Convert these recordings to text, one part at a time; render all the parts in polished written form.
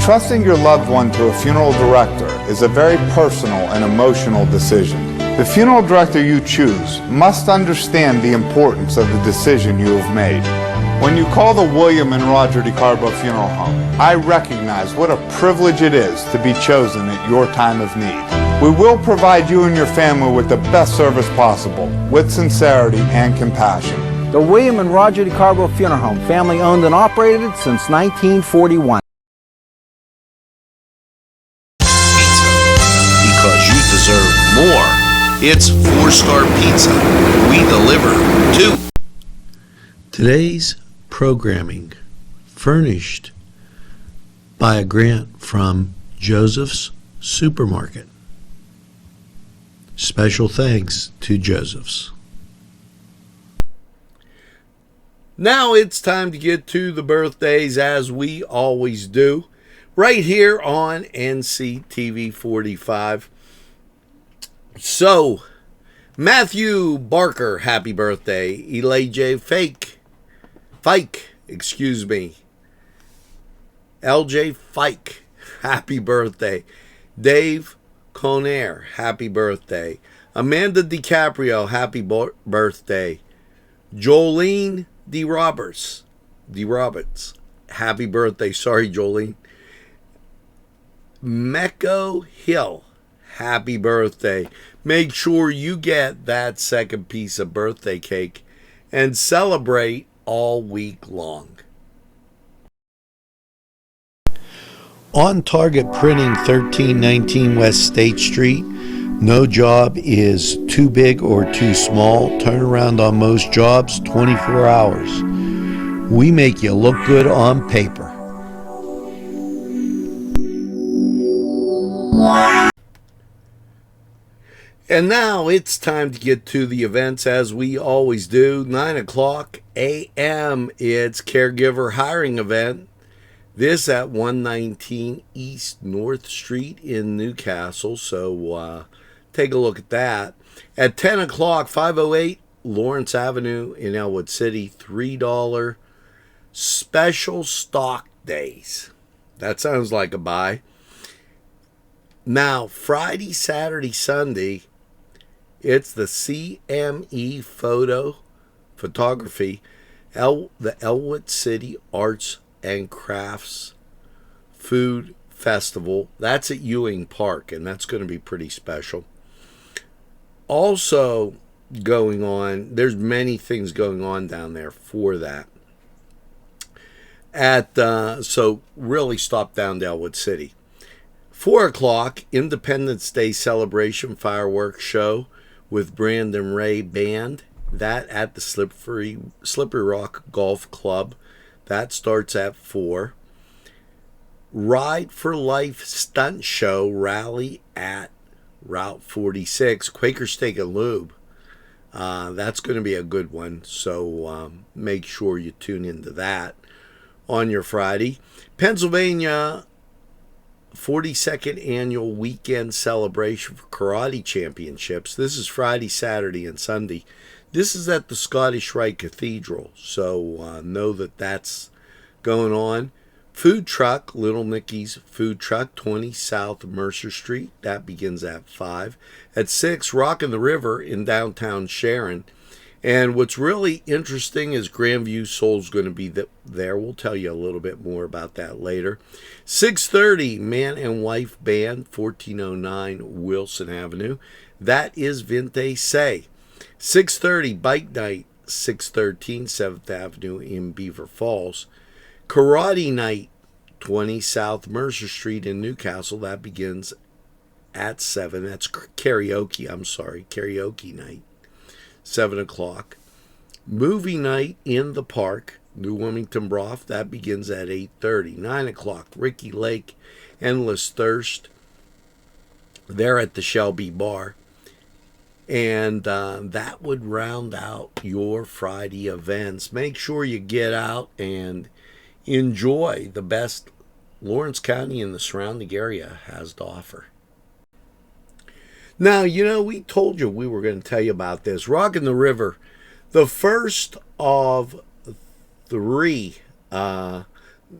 Entrusting your loved one to a funeral director is a very personal and emotional decision. The funeral director you choose must understand the importance of the decision you have made. When you call the William and Roger DeCarbo Funeral Home, I recognize what a privilege it is to be chosen at your time of need. We will provide you and your family with the best service possible, with sincerity and compassion. The William and Roger DeCarbo Funeral Home, family owned and operated since 1941. Pizza, because you deserve more. It's 4-star pizza. We deliver too. Today's programming furnished by a grant from Joseph's Supermarket. Special thanks to Joseph's. Now it's time to get to the birthdays, as we always do, right here on Nctv45. So, Matthew Barker, happy birthday. Elijah Fike, LJ Fike, happy birthday. Dave Conair, happy birthday. Amanda DiCaprio, happy birthday. Jolene D. Roberts, happy birthday. Sorry, Jolene. Mecco Hill, happy birthday. Make sure you get that second piece of birthday cake and celebrate all week long. On Target Printing, 1319 West State Street. No job is too big or too small. Turnaround on most jobs, 24 hours. We make you look good on paper. And now it's time to get to the events, as we always do. 9 o'clock a.m. It's Caregiver Hiring Event. This at 119 East North Street in Newcastle. So take a look at that. At 10 o'clock, 508 Lawrence Avenue in Elwood City. $3 special stock days. That sounds like a buy. Now, Friday, Saturday, Sunday, it's the CME Photography, the Elwood City Arts and Crafts Food Festival. That's at Ewing Park, and that's going to be pretty special. Also going on, there's many things going on down there for that. So really stop down to Elwood City. 4 o'clock, Independence Day celebration fireworks show with Brandon Ray Band. That at the Slippery Rock Golf Club. That starts at 4. Ride for Life Stunt Show Rally at Route 46. Quaker Steak and Lube. That's going to be a good one. So make sure you tune into that on your Friday. Pennsylvania 42nd Annual Weekend Celebration for Karate Championships. This is Friday, Saturday, and Sunday. This is at the Scottish Rite Cathedral, so know that that's going on. Food truck, Little Nicky's Food Truck, 20 South Mercer Street. That begins at 5. At 6, Rockin' the River in downtown Sharon. And what's really interesting is Grandview Soul's going to be there. We'll tell you a little bit more about that later. 6:30, Man and Wife Band, 1409 Wilson Avenue. That is Vinte Say. 6:30, Bike Night, 613 7th Avenue in Beaver Falls. Karate Night, 20 South Mercer Street in Newcastle. That begins at 7. That's karaoke night. 7 o'clock. Movie night in the park, New Wilmington Broth. That begins at 8:30. 9 o'clock, Ricky Lake, Endless Thirst. They're at the Shelby Bar. And that would round out your Friday events. Make sure you get out and enjoy the best Lawrence County and the surrounding area has to offer. Now, we told you we were going to tell you about this. Rockin' the River, the first of 3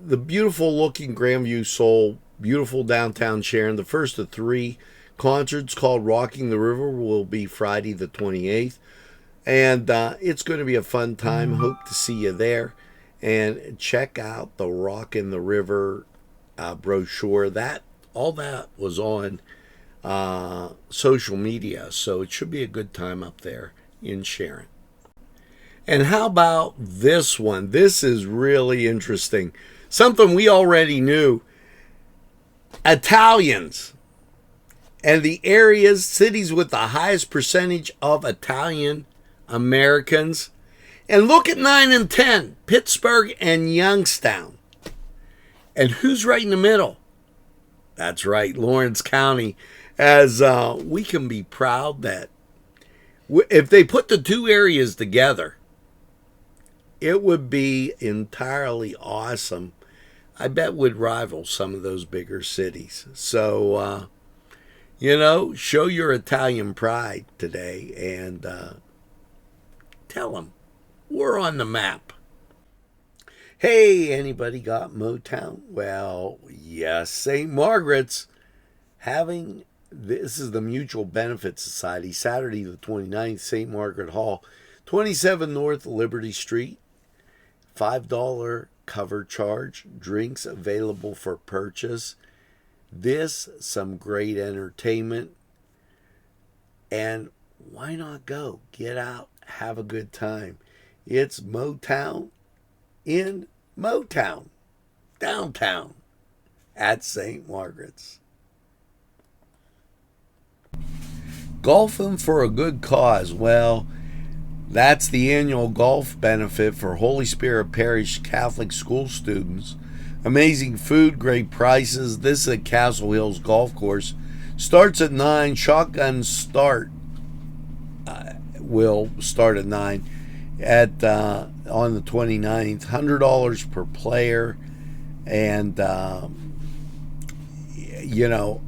the beautiful looking Grandview Soul, beautiful downtown Sharon. The first of 3 concerts called Rocking the River will be Friday the 28th. And it's going to be a fun time. Hope to see you there. And check out the Rockin' the River brochure. All that was on social media. So it should be a good time up there in Sharon. And how about this one? This is really interesting. Something we already knew. Italians and the cities with the highest percentage of Italian Americans. And look at 9 and 10, Pittsburgh and Youngstown. And who's right in the middle? That's right, Lawrence County. As we can be proud that if they put the 2 areas together, it would be entirely awesome. I bet would rival some of those bigger cities. So, show your Italian pride today and tell them we're on the map. Hey, anybody got Motown? Well, yes, St. Margaret's this is the Mutual Benefit Society, Saturday the 29th, St. Margaret Hall, 27 North Liberty Street. $5 cover charge, drinks available for purchase. Some great entertainment. And why not go? Get out, have a good time. It's Motown in Motown, downtown at St. Margaret's. Golfing for a good cause. Well, that's the annual golf benefit for Holy Spirit Parish Catholic school students. Amazing food, great prices. This is at Castle Hills Golf Course. Starts at 9. Shotgun start will start at 9 on the 29th. $100 per player. And, a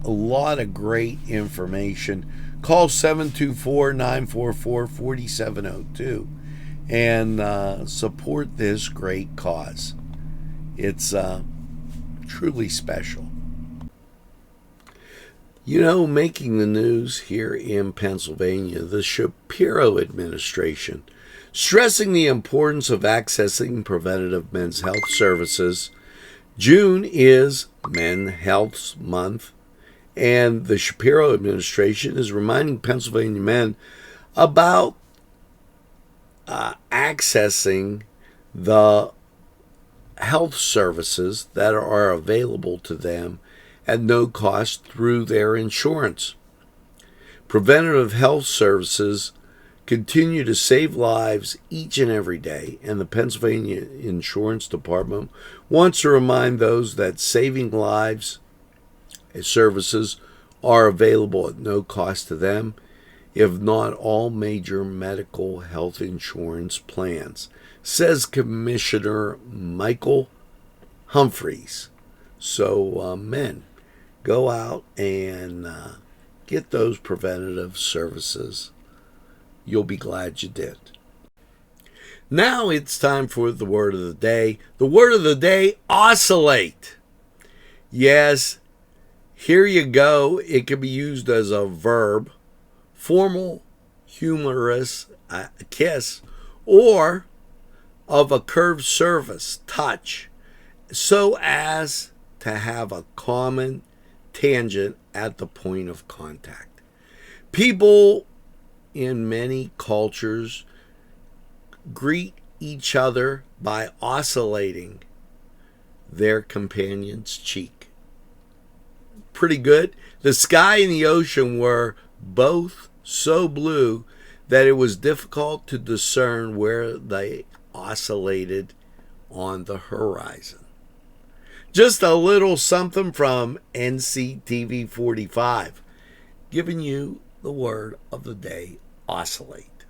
lot of great information. Call 724-944-4702 and support this great cause. It's truly special. Making the news here in Pennsylvania, the Shapiro administration stressing the importance of accessing preventative men's health services. June is Men's Health Month. And the Shapiro administration is reminding Pennsylvania men about accessing the health services that are available to them at no cost through their insurance. Preventative health services continue to save lives each and every day, and the Pennsylvania Insurance Department wants to remind those that saving lives services are available at no cost to them, if not all major medical health insurance plans, says Commissioner Michael Humphreys. So, men, go out and get those preventative services. You'll be glad you did. Now it's time for the word of the day. The word of the day, oscillate. Yes, here you go. It can be used as a verb, formal, humorous, kiss, or of a curved surface, touch, so as to have a common tangent at the point of contact. People in many cultures greet each other by oscillating their companion's cheek. Pretty good. The sky and the ocean were both so blue that it was difficult to discern where they oscillated on the horizon. Just a little something from Nctv45, giving you the word of the day, oscillate.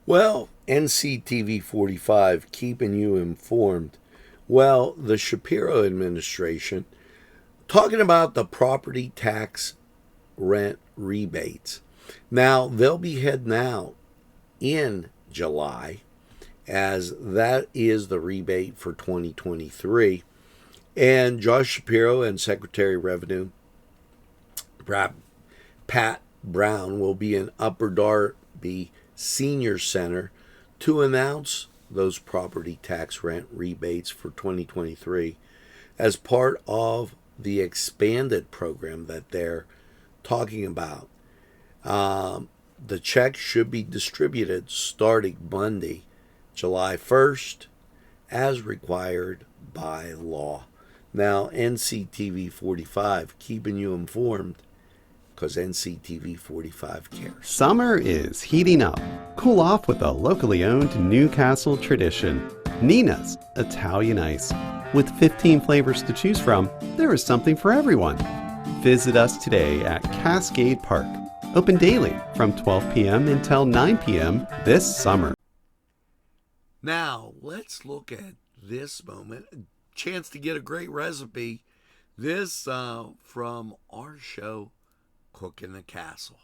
Well, Nctv45 keeping you informed. Well, the Shapiro administration talking about the property tax rent rebates. Now, they'll be heading out in July, as that is the rebate for 2023. And Josh Shapiro and Secretary of Revenue Pat Brown will be in Upper Darby Senior Center to announce those property tax rent rebates for 2023 as part of the expanded program that they're talking about. The check should be distributed starting Monday, July 1st, as required by law. Now, NCTV45 keeping you informed, because NCTV45 cares. Summer is heating up. Cool off with a locally owned Newcastle tradition, Nina's Italian Ice. With 15 flavors to choose from, there is something for everyone. Visit us today at Cascade Park. Open daily from 12 p.m. until 9 p.m. this summer. Now, let's look at this moment. A chance to get a great recipe. This from our show, Cooking the Castle.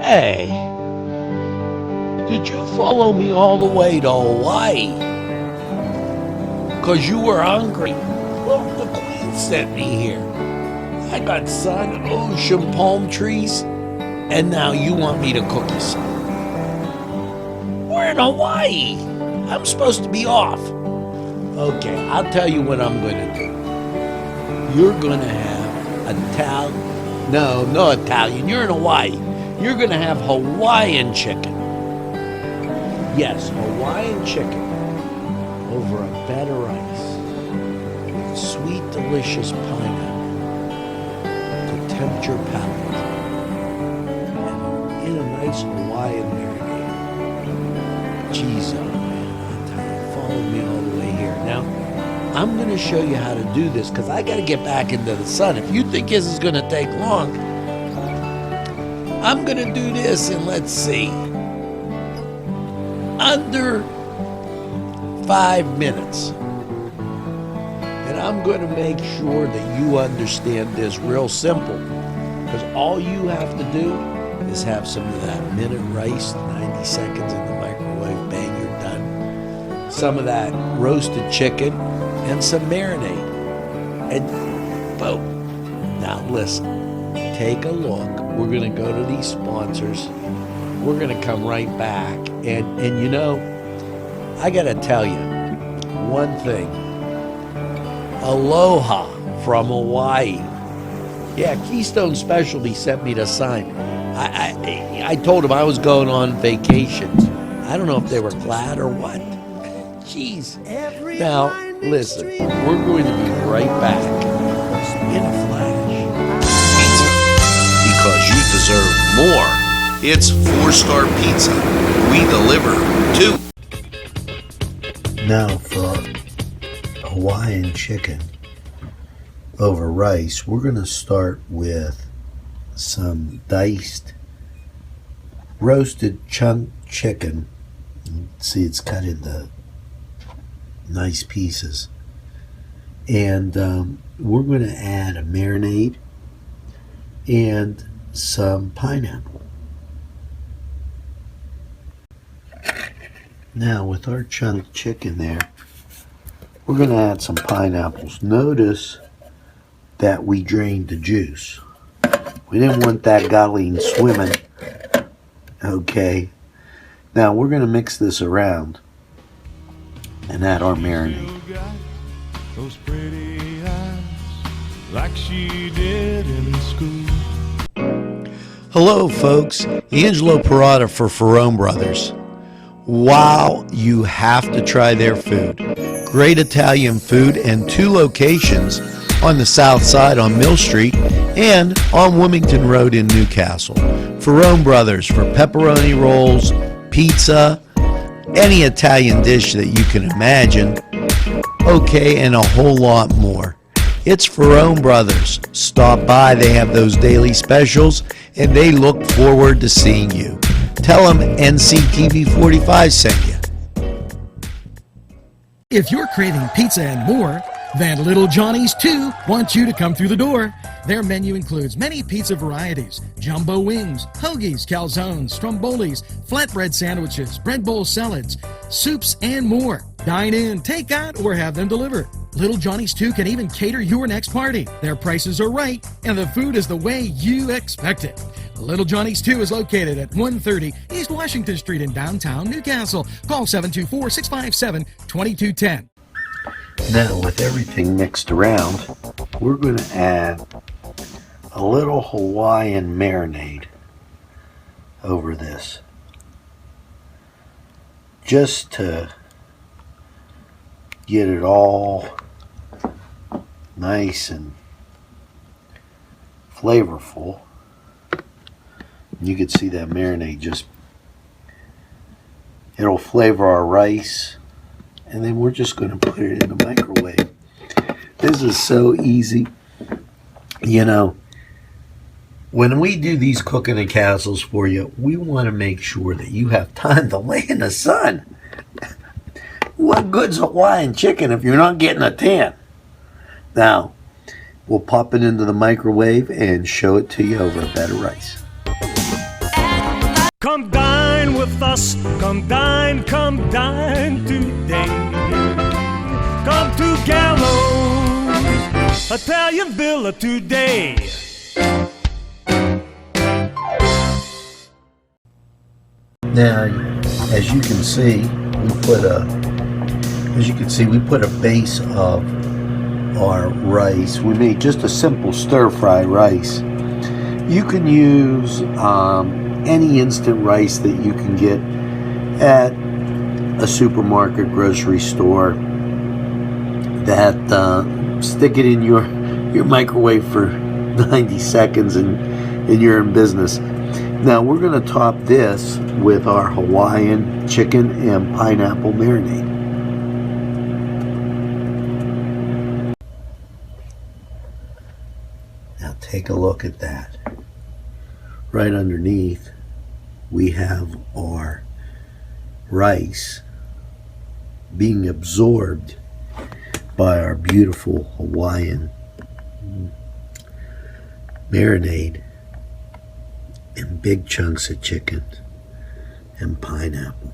Hey, did you follow me all the way to Hawaii? 'Cause you were hungry? Well, the Queen sent me here. I got sun, ocean, palm trees, and now you want me to cook you some. We're in Hawaii. I'm supposed to be off. Okay, I'll tell you what I'm gonna do. You're gonna have no Italian, you're in Hawaii. You're gonna have Hawaiian chicken. Yes, Hawaiian chicken over a bed of rice with sweet, delicious pineapple to tempt your palate, and in a nice Hawaiian marinade. Jeez, oh man, I'll tell you, follow me all the way here. Now, I'm gonna show you how to do this because I gotta get back into the sun. If you think this is gonna take long, I'm gonna do this in, let's see, under 5 minutes. And I'm gonna make sure that you understand this real simple. Because all you have to do is have some of that minute rice, 90 seconds in the microwave, bang, you're done. Some of that roasted chicken and some marinade. And boom. Now listen. Take a look. We're going to go to these sponsors. We're going to come right back. And you know, I got to tell you one thing. Aloha from Hawaii. Yeah, Keystone Specialty sent me to sign. I told them I was going on vacation. I don't know if they were glad or what. Jeez. Now, listen, we're going to be right back in a flash. Because you deserve more. It's 4-star pizza. We deliver too. Now for Hawaiian chicken over rice, we're going to start with some diced roasted chunk chicken. See, it's cut into nice pieces. And we're going to add a marinade and some pineapple. Now with our chunk chicken there, we're going to add some pineapples. Notice that we drained the juice. We didn't want that galline swimming. Okay. Now we're going to mix this around and add our marinade. Those pretty eyes, like she did in school. Hello, folks. Angelo Perrotta for Ferrone Brothers. Wow, you have to try their food. Great Italian food and 2 locations on the south side on Mill Street and on Wilmington Road in Newcastle. Ferrone Brothers for pepperoni rolls, pizza, any Italian dish that you can imagine. Okay, and a whole lot more. It's Ferrone Brothers. Stop by, they have those daily specials, and they look forward to seeing you. Tell them Nctv45 sent you. If you're craving pizza and more, then Little Johnny's 2 wants you to come through the door. Their menu includes many pizza varieties, jumbo wings, hoagies, calzones, strombolis, flatbread sandwiches, bread bowl salads, soups, and more. Dine in, take out, or have them delivered. Little Johnny's 2 can even cater your next party. Their prices are right, and the food is the way you expect it. Little Johnny's 2 is located at 130 East Washington Street in downtown Newcastle. Call 724-657-2210. Now, with everything mixed around, we're going to add a little Hawaiian marinade over this, just to get it all nice and flavorful. You can see that marinade just, it'll flavor our rice, and then we're just going to put it in the microwave. This is so easy. You know, when we do these cooking and castles for you, we want to make sure that you have time to lay in the sun. What good's Hawaiian chicken if you're not getting a tan? Now, we'll pop it into the microwave and show it to you over a bed of rice. Come dine with us, come dine today. Come to Gallows Italian Villa today. Now, as you can see, we put a base of our rice. We made just a simple stir-fry rice. You can use any instant rice that you can get at a supermarket, grocery store. That stick it in your microwave for 90 seconds and you're in business. Now we're going to top this with our Hawaiian chicken and pineapple marinade. Now take a look at that. Right underneath we have our rice being absorbed by our beautiful Hawaiian marinade and big chunks of chicken and pineapple.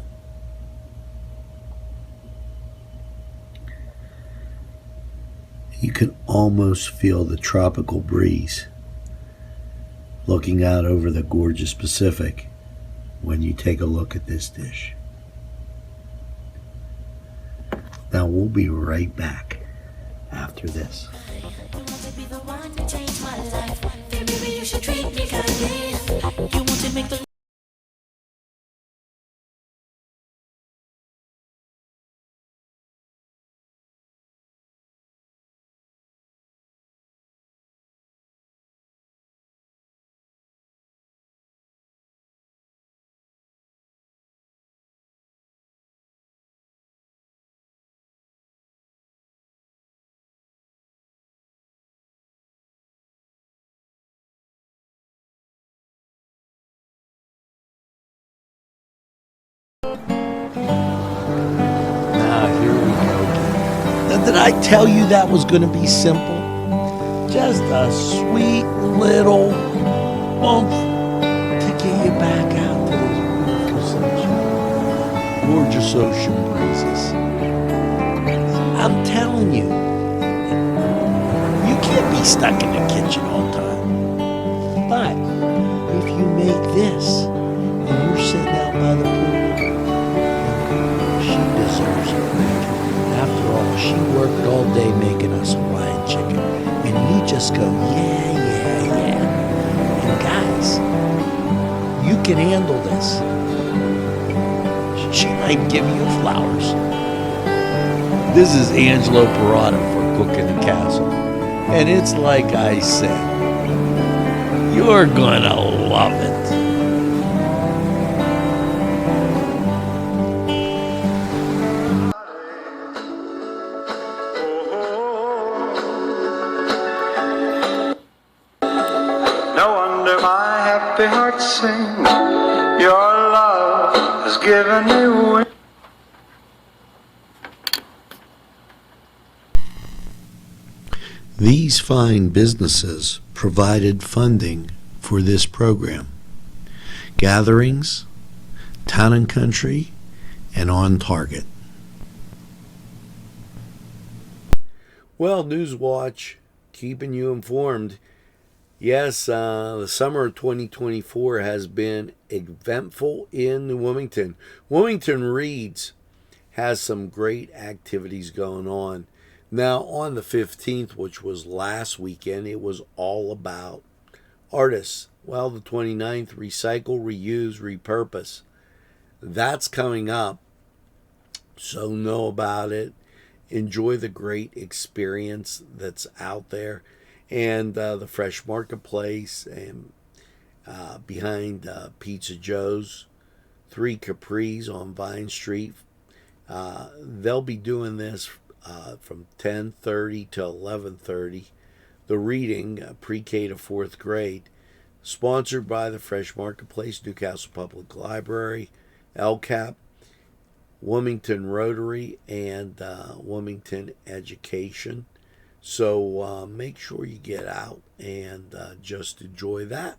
You can almost feel the tropical breeze looking out over the gorgeous Pacific when you take a look at this dish. Now we'll be right back after this. You want to be the one to change my life. Baby, you should treat me kindly. You want to make the Did I tell you that was going to be simple? Just a sweet little bump to get you back out to this beautiful sunshine. Gorgeous ocean breezes. I'm telling you, you can't be stuck in the kitchen all the time. But if you make this and you're sitting out by the pool, she deserves it. After all, She worked all day making us Hawaiian chicken. And you just go, yeah, yeah, yeah. And guys, you can handle this. She might give you flowers. This is Angelo Perrotta for Cooking the Castle. And it's like I said, you're gonna love it. No wonder my happy heart sings. Your love has given me wings. These fine businesses provided funding for this program. Gatherings, Town and Country, and On Target. Well, Newswatch, keeping you informed. Yes, the summer of 2024 has been eventful in New Wilmington. Wilmington Reads has some great activities going on. Now, on the 15th, which was last weekend, it was all about artists. Well, the 29th, Recycle, Reuse, Repurpose. That's coming up, so know about it. Enjoy the great experience that's out there. And the Fresh Marketplace and behind Pizza Joe's, 3 Capris on Vine Street. They'll be doing this from 10:30 to 11:30. The reading, pre-K to 4th grade, sponsored by the Fresh Marketplace, Newcastle Public Library, LCAP, Wilmington Rotary, and Wilmington Education. So make sure you get out and just enjoy that.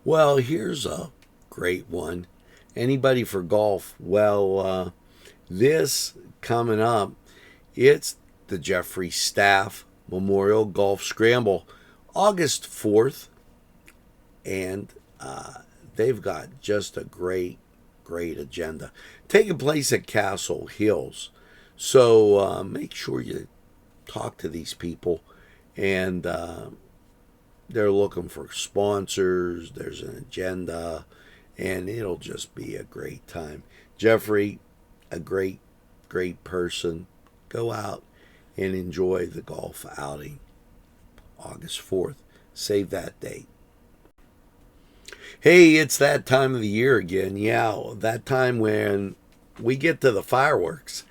Well, here's a great one. Anybody for golf? Well, this coming up, it's the Jeffrey Staff Memorial Golf Scramble, August 4th. And they've got just a great agenda. Taking place at Castle Hills. So make sure you talk to these people. And they're looking for sponsors. There's an agenda. And it'll just be a great time. Jeffrey, a great person. Go out and enjoy the golf outing. August 4th. Save that date. Hey, it's that time of the year again. Yeah, that time when we get to the fireworks.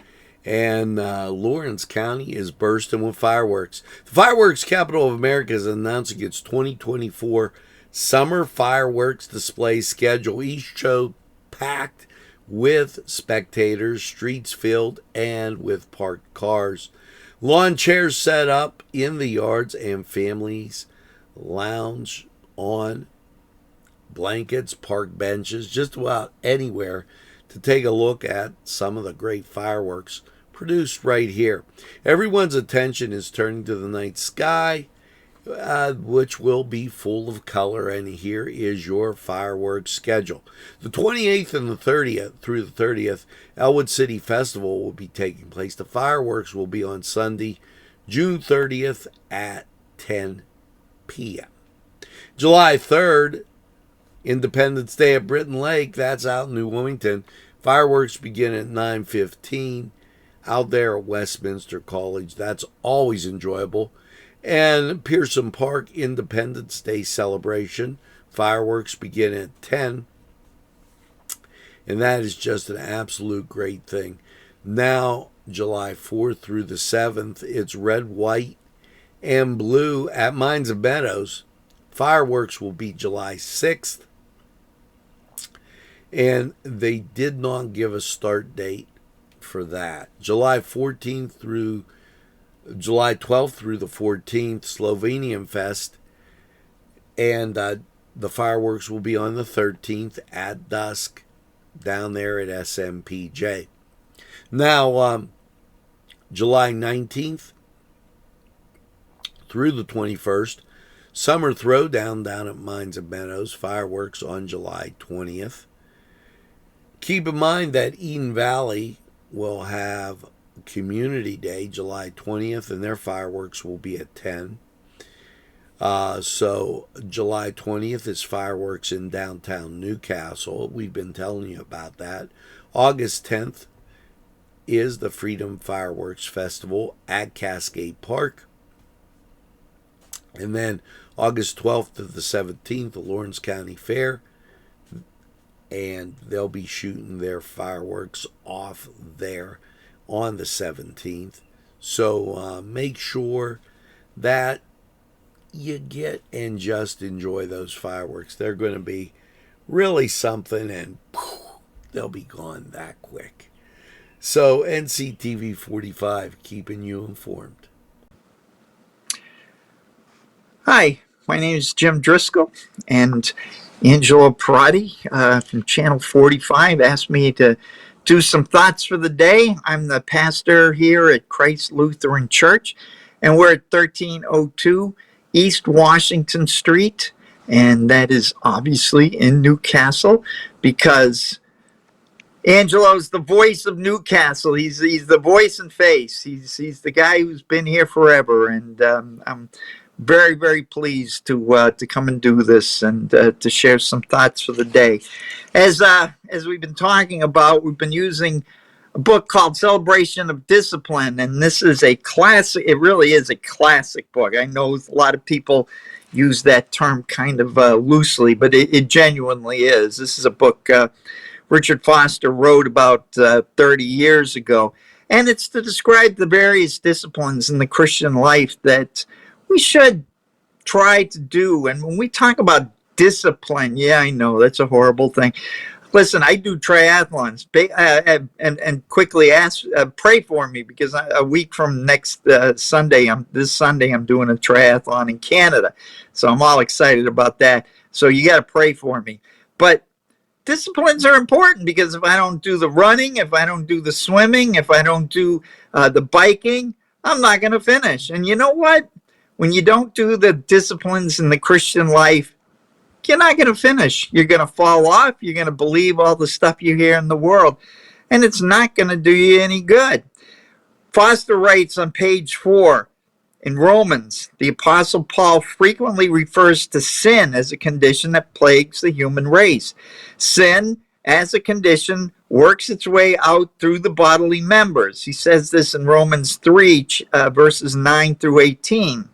And Lawrence County is bursting with fireworks. The fireworks capital of America is announcing its 2024 summer fireworks display schedule. Each show packed with spectators, streets filled, and with parked cars. Lawn chairs set up in the yards, and families lounge on blankets, park benches, just about anywhere to take a look at some of the great fireworks produced right here. Everyone's attention is turning to the night sky, which will be full of color, and here is your fireworks schedule. The 28th and the 30th through the 30th, Elwood City Festival will be taking place. The fireworks will be on Sunday, June 30th at 10 p.m. July 3rd, Independence Day at Britton Lake. That's out in New Wilmington. Fireworks begin at 9:15 out there at Westminster College. That's always enjoyable. And Pearson Park Independence Day celebration. Fireworks begin at 10. And that is just an absolute great thing. Now, July 4th through the 7th, it's red, white, and blue at Mines and Meadows. Fireworks will be July 6th. And they did not give a start date for that. July 14th through July 12th through the 14th, Slovenian Fest. And the fireworks will be on the 13th at dusk down there at SMPJ. Now, July 19th through the 21st, Summer Throwdown down at Mines and Meadows. Fireworks on July 20th. Keep in mind that Eden Valley will have Community Day, July 20th, and their fireworks will be at 10. So July 20th is fireworks in downtown Newcastle. We've been telling you about that. August 10th is the Freedom Fireworks Festival at Cascade Park. And then August 12th to the 17th, the Lawrence County Fair. And they'll be shooting their fireworks off there on the 17th. So make sure that you get and just enjoy those fireworks. They're going to be really something, and they'll be gone that quick. So NCTV45 keeping you informed. Hi, my name is Jim Driscoll, and Angelo Perrotta from Channel 45 asked me to do some thoughts for the day. I'm the pastor here at Christ Lutheran Church, and we're at 1302 East Washington Street, and that is obviously in Newcastle because Angelo's the voice of Newcastle. He's the voice and face. He's the guy who's been here forever, and I'm very, very pleased to come and do this and to share some thoughts for the day. As we've been talking about, we've been using a book called Celebration of Discipline, and this is a classic. It really is a classic book. I know a lot of people use that term kind of loosely, but it genuinely is. This is a book Richard Foster wrote about 30 years ago, and it's to describe the various disciplines in the Christian life that we should try to do. And when we talk about discipline, yeah, I know that's a horrible thing. Listen, I do triathlons, and quickly pray for me because a week from next Sunday, this Sunday, I'm doing a triathlon in Canada. So I'm all excited about that. So you got to pray for me. But disciplines are important because if I don't do the running, if I don't do the swimming, if I don't do the biking, I'm not going to finish. And you know what? When you don't do the disciplines in the Christian life, you're not going to finish. You're going to fall off. You're going to believe all the stuff you hear in the world, and it's not going to do you any good. Foster writes on page 4 in Romans, the Apostle Paul frequently refers to sin as a condition that plagues the human race. Sin, as a condition, works its way out through the bodily members. He says this in Romans 3, verses 9 through 18.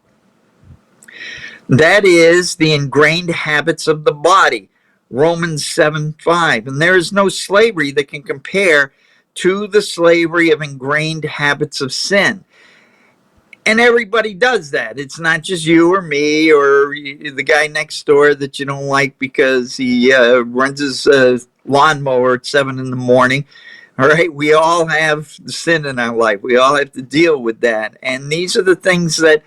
That is the ingrained habits of the body, Romans 7:5. And there is no slavery that can compare to the slavery of ingrained habits of sin. And everybody does that. It's not just you or me or the guy next door that you don't like because he runs his lawnmower at 7 in the morning. All right, we all have sin in our life. We all have to deal with that. And these are the things that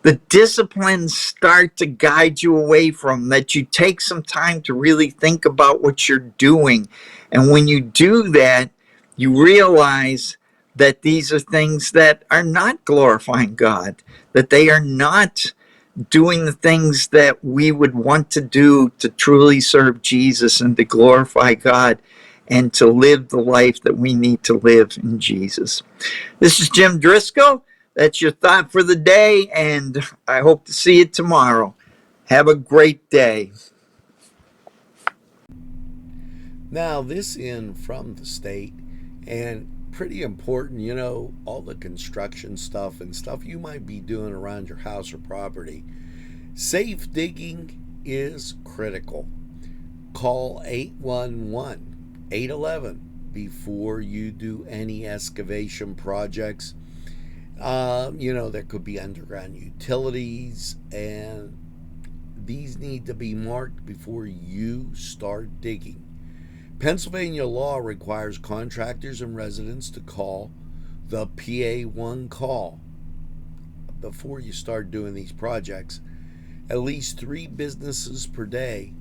the disciplines start to guide you away from, that you take some time to really think about what you're doing. And when you do that, you realize that these are things that are not glorifying God, that they are not doing the things that we would want to do to truly serve Jesus and to glorify God and to live the life that we need to live in Jesus. This is Jim Driscoll. That's your thought for the day, and I hope to see you tomorrow. Have a great day. Now, this in from the state, and pretty important, you know, all the construction stuff and stuff you might be doing around your house or property. Safe digging is critical. Call 811 before you do any excavation projects. You know, there could be underground utilities, and these need to be marked before you start digging. Pennsylvania law requires contractors and residents to call the PA1 call before you start doing these projects at least 3 businesses per day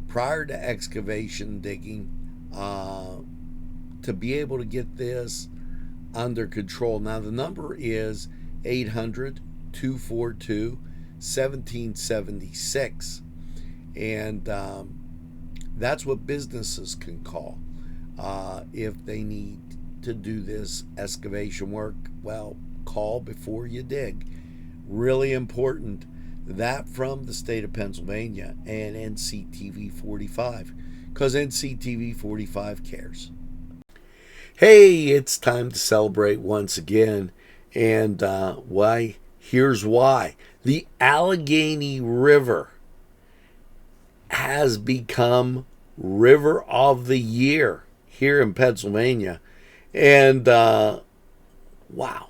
prior to excavation digging to be able to get this under control. Now, the number is 800-242-1776, and that's what businesses can call if they need to do this excavation work, well, call before you dig. Really important. That from the state of Pennsylvania and NCTV45, because NCTV45 cares. Hey, it's time to celebrate once again, and why? Here's why. The Allegheny River has become River of the Year here in Pennsylvania, and wow,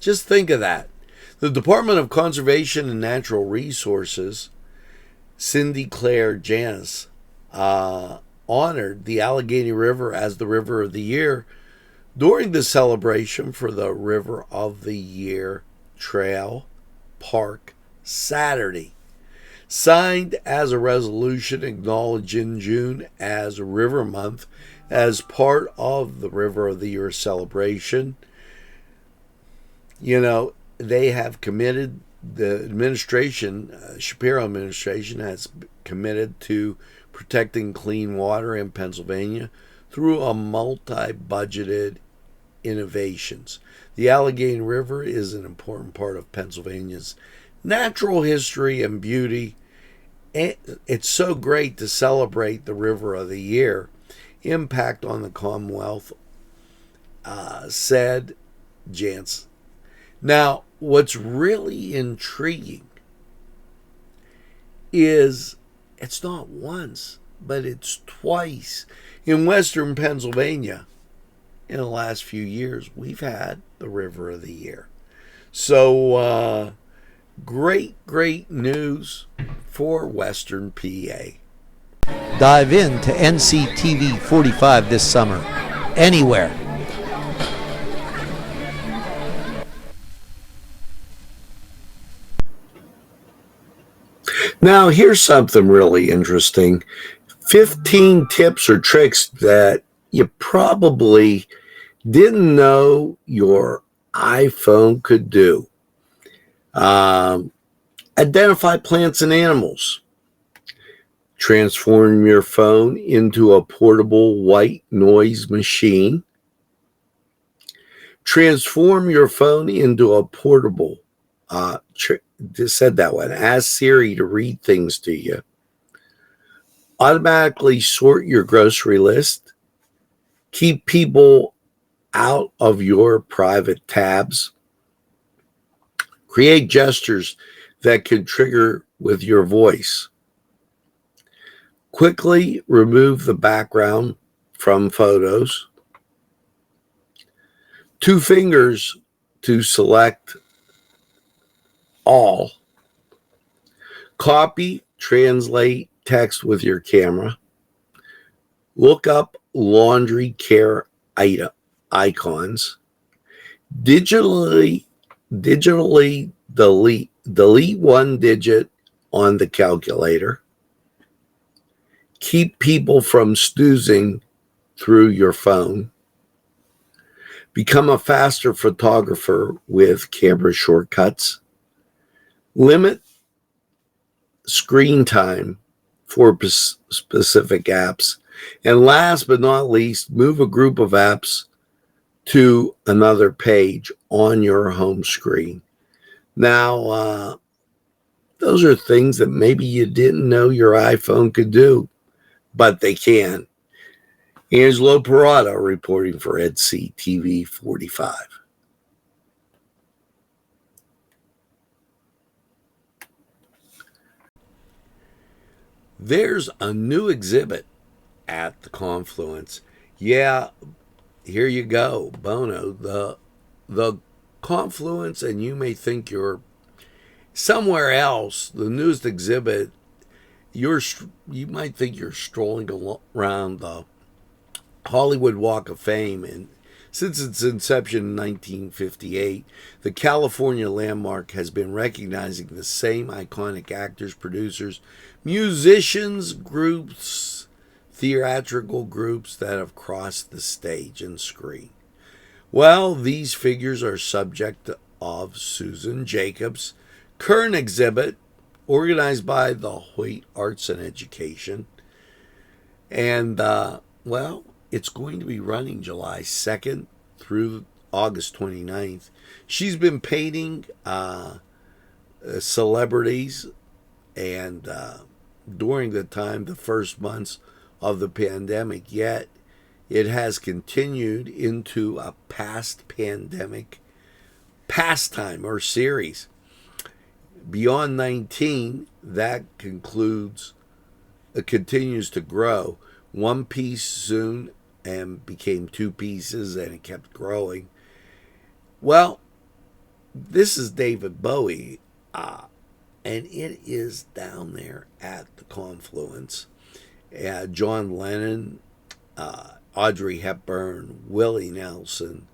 just think of that. The Department of Conservation and Natural Resources, Cindy Claire Janis, honored the Allegheny River as the River of the Year during the celebration for the River of the Year Trail Park Saturday. Signed as a resolution acknowledging June as River Month as part of the River of the Year celebration. You know, they have committed, the administration, Shapiro administration, has committed to protecting clean water in Pennsylvania through a multi-budgeted innovations. The Allegheny River is an important part of Pennsylvania's natural history and beauty. It's so great to celebrate the River of the Year impact on the Commonwealth, said Jance. Now, what's really intriguing is it's not once, but it's twice. In Western Pennsylvania, in the last few years, we've had the River of the Year. So, great news for Western PA. Dive into NCTV45 this summer, anywhere. Now, here's something really interesting. 15 tips or tricks that you probably didn't know your iPhone could do. Identify plants and animals. Transform your phone into a portable white noise machine. Transform your phone into a portable, just said that one. Ask Siri to read things to you. Automatically sort your grocery list. Keep people out of your private tabs. Create gestures that can trigger with your voice. Quickly remove the background from photos. 2 fingers to select all. Copy, translate text with your camera. Look up laundry care icons. Digitally delete 1 digit on the calculator. Keep people from snoozing through your phone. Become a faster photographer with camera shortcuts. Limit screen time for specific apps. And last but not least, move a group of apps to another page on your home screen. Now, those are things that maybe you didn't know your iPhone could do, but they can. Angelo Perrotta reporting for NCTV45. There's a new exhibit at the Confluence. Yeah, here you go, Bono. The Confluence, and you may think you're somewhere else. The newest exhibit, you might think you're strolling around the Hollywood Walk of Fame, and since its inception in 1958, the California landmark has been recognizing the same iconic actors, producers, musicians, groups, theatrical groups that have crossed the stage and screen. Well, these figures are subject of Susan Jacobs' current exhibit, organized by the Hoyt Arts and Education. And, well, it's going to be running July 2nd through August 29th. She's been painting celebrities, and during the first months of the pandemic, yet it has continued into a past pandemic pastime or series. Beyond 19, that continues to grow. One piece soon and became two pieces, and it kept growing. Well, this is David Bowie, and it is down there at the confluence. John Lennon, Audrey Hepburn, Willie Nelson,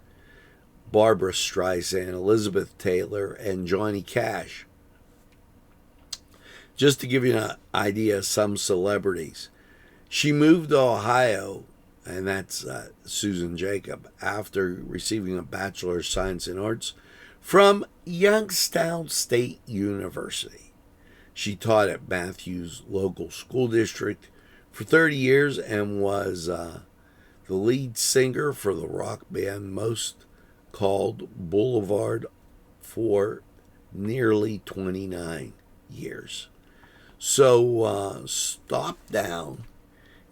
Barbra Streisand, Elizabeth Taylor, and Johnny Cash. Just to give you an idea of some celebrities. She moved to Ohio, and that's Susan Jacob, after receiving a Bachelor of Science in Arts from Youngstown State University. She taught at Matthews Local School District for 30 years and was the lead singer for the rock band Most Called Boulevard for nearly 29 years. So stop down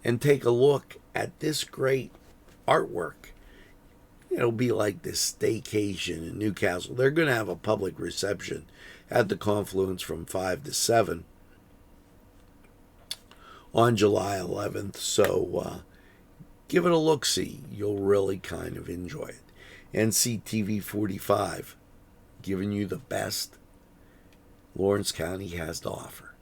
and take a look at this great artwork. It'll be like this staycation in Newcastle. They're going to have a public reception at the confluence from 5 to 7 on July 11th. So give it a look-see. You'll really kind of enjoy it. Nctv45, giving you the best Lawrence County has to offer.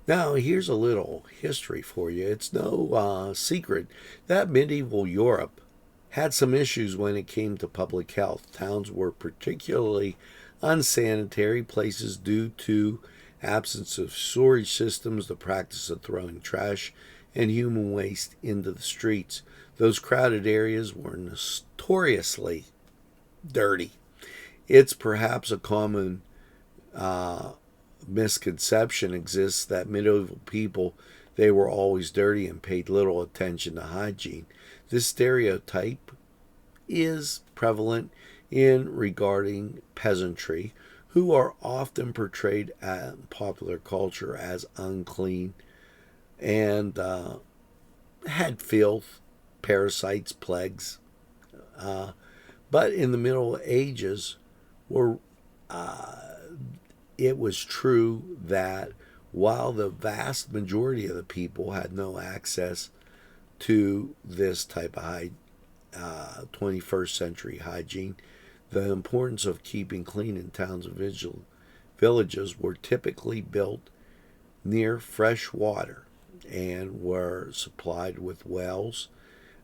Now, here's a little history for you. It's no secret that medieval Europe had some issues when it came to public health. Towns were particularly unsanitary places due to absence of sewerage systems, the practice of throwing trash and human waste into the streets. Those crowded areas were notoriously dirty. It's perhaps a common misconception exists that medieval people, they were always dirty and paid little attention to hygiene. This stereotype is prevalent in regarding peasantry, who are often portrayed in popular culture as unclean and had filth, parasites, plagues. But in the Middle Ages, it was true that while the vast majority of the people had no access to this type of 21st century hygiene, the importance of keeping clean in towns and villages were typically built near fresh water and were supplied with wells.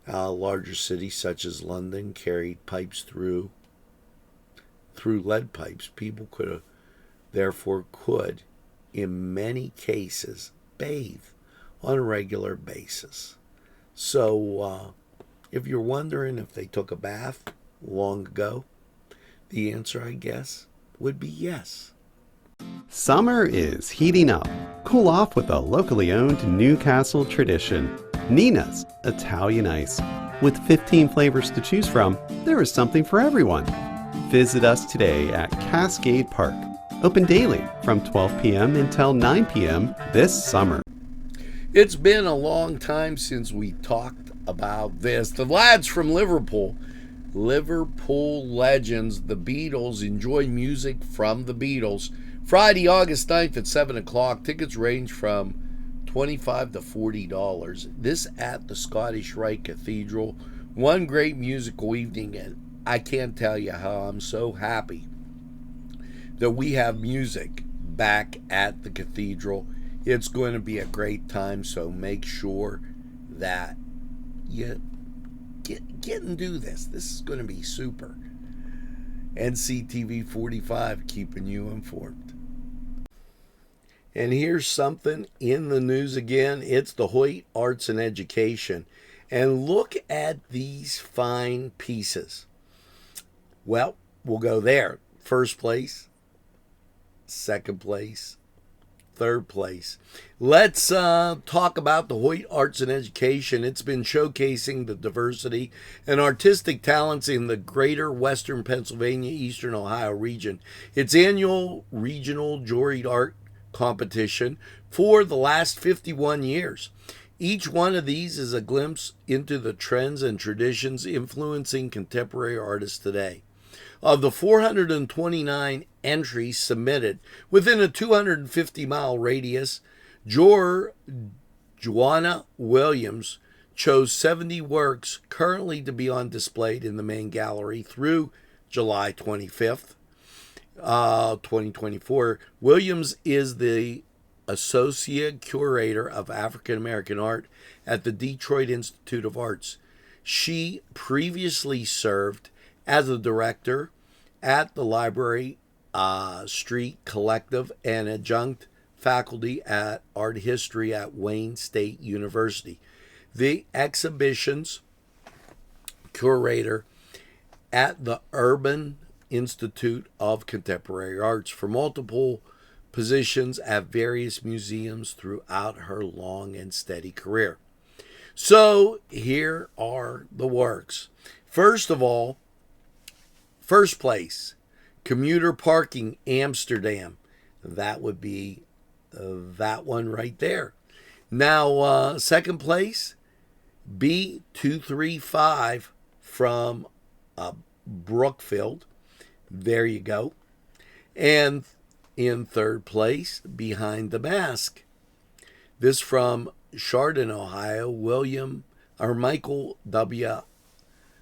Larger cities such as London carried pipes through lead pipes. People could, in many cases, bathe on a regular basis. So, if you're wondering if they took a bath long ago, the answer, I guess, would be yes. Summer is heating up. Cool off with a locally owned Newcastle tradition, Nina's Italian Ice. With 15 flavors to choose from, there is something for everyone. Visit us today at Cascade Park. Open daily from 12 p.m. until 9 p.m. this summer. It's been a long time since we talked about this. The lads from Liverpool legends, the Beatles, enjoy music from the Beatles. Friday, August 9th at 7 o'clock. Tickets range from $25 to $40. This at the Scottish Rite Cathedral. One great musical evening, and I can't tell you how I'm so happy that we have music back at the cathedral. It's going to be a great time, so make sure that you get and do this. This is going to be super. Nctv45 keeping you informed. And here's something in the news again. It's the Hoyt Arts and Education. And look at these fine pieces. Well, we'll go there. First place, second place, third place. Let's talk about the Hoyt Arts and Education. It's been showcasing the diversity and artistic talents in the greater Western Pennsylvania, Eastern Ohio region. Its annual regional juried art competition for the last 51 years. Each one of these is a glimpse into the trends and traditions influencing contemporary artists today. Of the 429 entries submitted within a 250-mile radius, Joanna Williams chose 70 works currently to be on display in the main gallery through July 25th, 2024. Williams is the Associate Curator of African American Art at the Detroit Institute of Arts. She previously served as a director at the Library Street Collective and adjunct faculty at art history at Wayne State University. The exhibition's curator at the Urban Institute of Contemporary Arts for multiple positions at various museums throughout her long and steady career. So here are the works. First of all, first place, commuter parking, Amsterdam. That would be that one right there. Now, second place, B235 from Brookfield. There you go. And in third place, Behind the Mask. This from Chardon, Ohio, Michael W.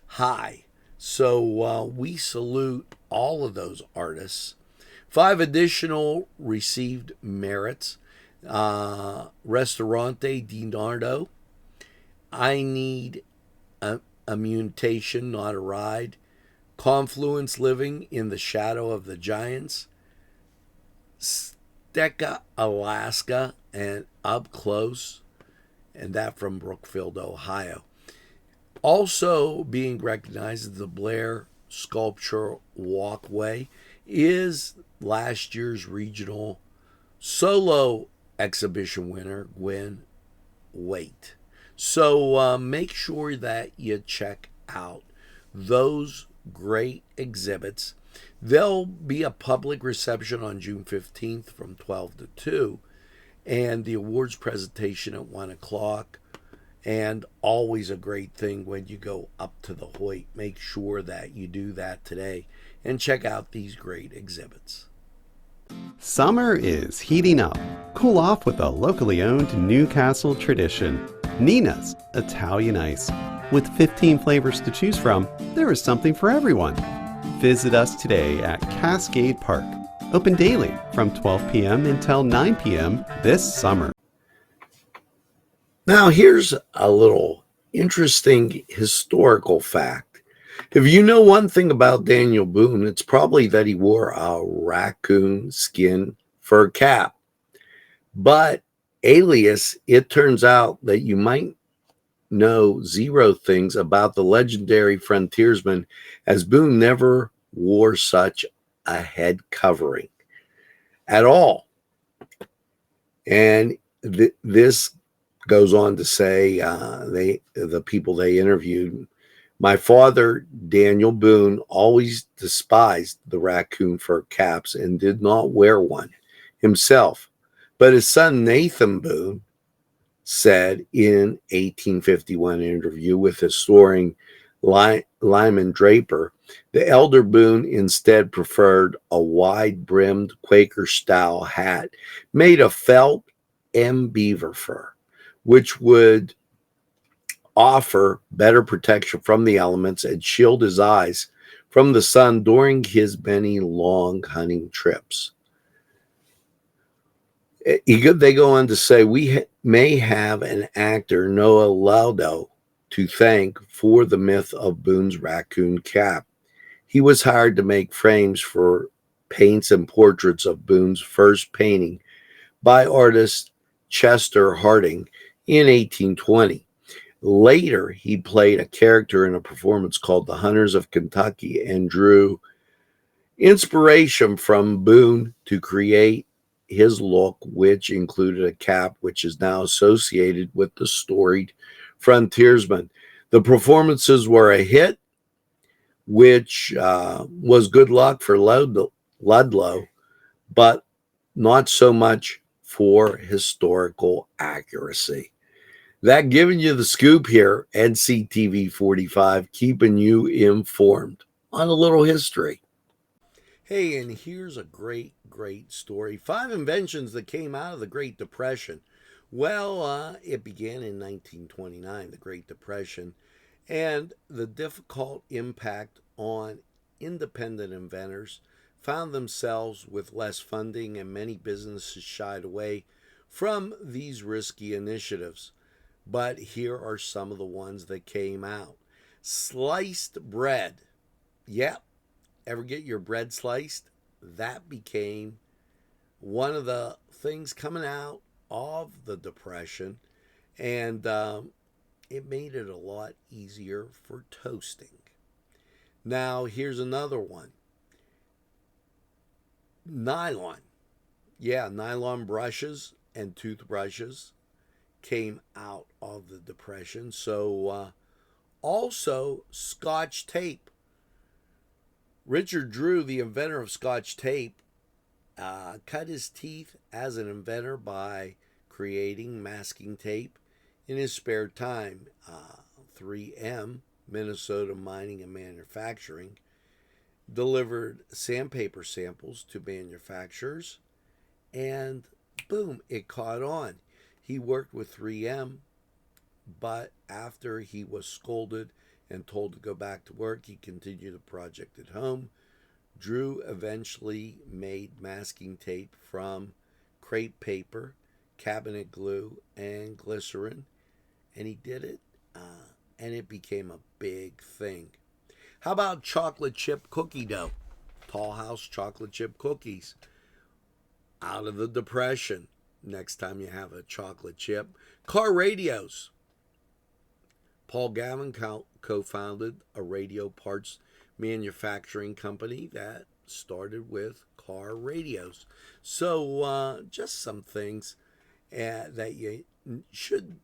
High. So we salute all of those artists. 5 additional received merits. Restaurante Di Nardo, I Need a Mutation, Not a Ride. Confluence Living in the Shadow of the Giants. Stecca, Alaska, and Up Close. And that from Brookfield, Ohio. Also being recognized as the Blair Sculpture Walkway is last year's regional solo exhibition winner, Gwen Waite. So make sure that you check out those great exhibits. There'll be a public reception on June 15th from 12 to 2, and the awards presentation at 1 o'clock. And always a great thing when you go up to the Hoyt. Make sure that you do that today and check out these great exhibits. Summer is heating up. Cool off with a locally owned Newcastle tradition, Nina's Italian Ice. With 15 flavors to choose from, there is something for everyone. Visit us today at Cascade Park. Open daily from 12 p.m. until 9 p.m. this summer. Now, here's a little interesting historical fact. If you know one thing about Daniel Boone, it's probably that he wore a raccoon skin fur cap. But alias, it turns out that you might know 0 things about the legendary frontiersman, as Boone never wore such a head covering at all. And this goes on to say, the people they interviewed, my father, Daniel Boone, always despised the raccoon fur caps and did not wear one himself. But his son, Nathan Boone, said in 1851 interview with historian Lyman Draper, the elder Boone instead preferred a wide-brimmed Quaker-style hat made of felt and beaver fur, which would offer better protection from the elements and shield his eyes from the sun during his many long hunting trips. They go on to say, we may have an actor, Noah Laudo, to thank for the myth of Boone's raccoon cap. He was hired to make frames for paints and portraits of Boone's first painting by artist Chester Harding in 1820. Later, he played a character in a performance called The Hunters of Kentucky and drew inspiration from Boone to create his look, which included a cap which is now associated with the storied frontiersman. The performances were a hit, which was good luck for Ludlow, but not so much for historical accuracy. That giving you the scoop here, NCTV45, keeping you informed on a little history. Hey, and here's a great story. 5 inventions that came out of the Great Depression. Well, it began in 1929, the Great Depression, and the difficult impact on independent inventors found themselves with less funding, and many businesses shied away from these risky initiatives. But here are some of the ones that came out. Sliced bread. Yep. Ever get your bread sliced? That became one of the things coming out of the Depression, and it made it a lot easier for toasting. Now, here's another one. Nylon. Yeah, nylon brushes and toothbrushes came out of the Depression. So, also Scotch tape. Richard Drew, the inventor of Scotch tape, cut his teeth as an inventor by creating masking tape in his spare time. 3M, Minnesota Mining and Manufacturing, delivered sandpaper samples to manufacturers, and boom, it caught on. He worked with 3M, but after he was scolded and told to go back to work, he continued the project at home. Drew eventually made masking tape from crepe paper, cabinet glue, and glycerin, and he did it, and it became a big thing. How about chocolate chip cookie dough? Tall House chocolate chip cookies. Out of the Depression. Next time you have a chocolate chip. Car radios. Paul Gavin co-founded a radio parts manufacturing company that started with car radios. So just some things that you should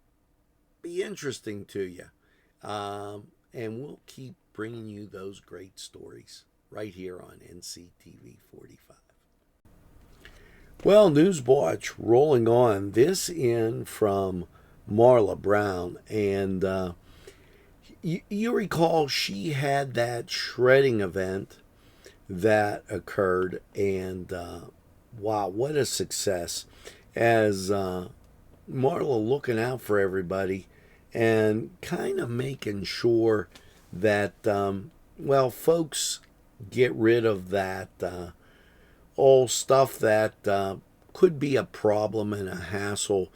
be interesting to you. And we'll keep bringing you those great stories right here on NCTV45. Well, Newswatch rolling on. This in from Marla Brown. And you recall she had that shredding event that occurred. And wow, what a success. As Marla looking out for everybody and kind of making sure that, well, folks get rid of that old stuff that could be a problem and a hassle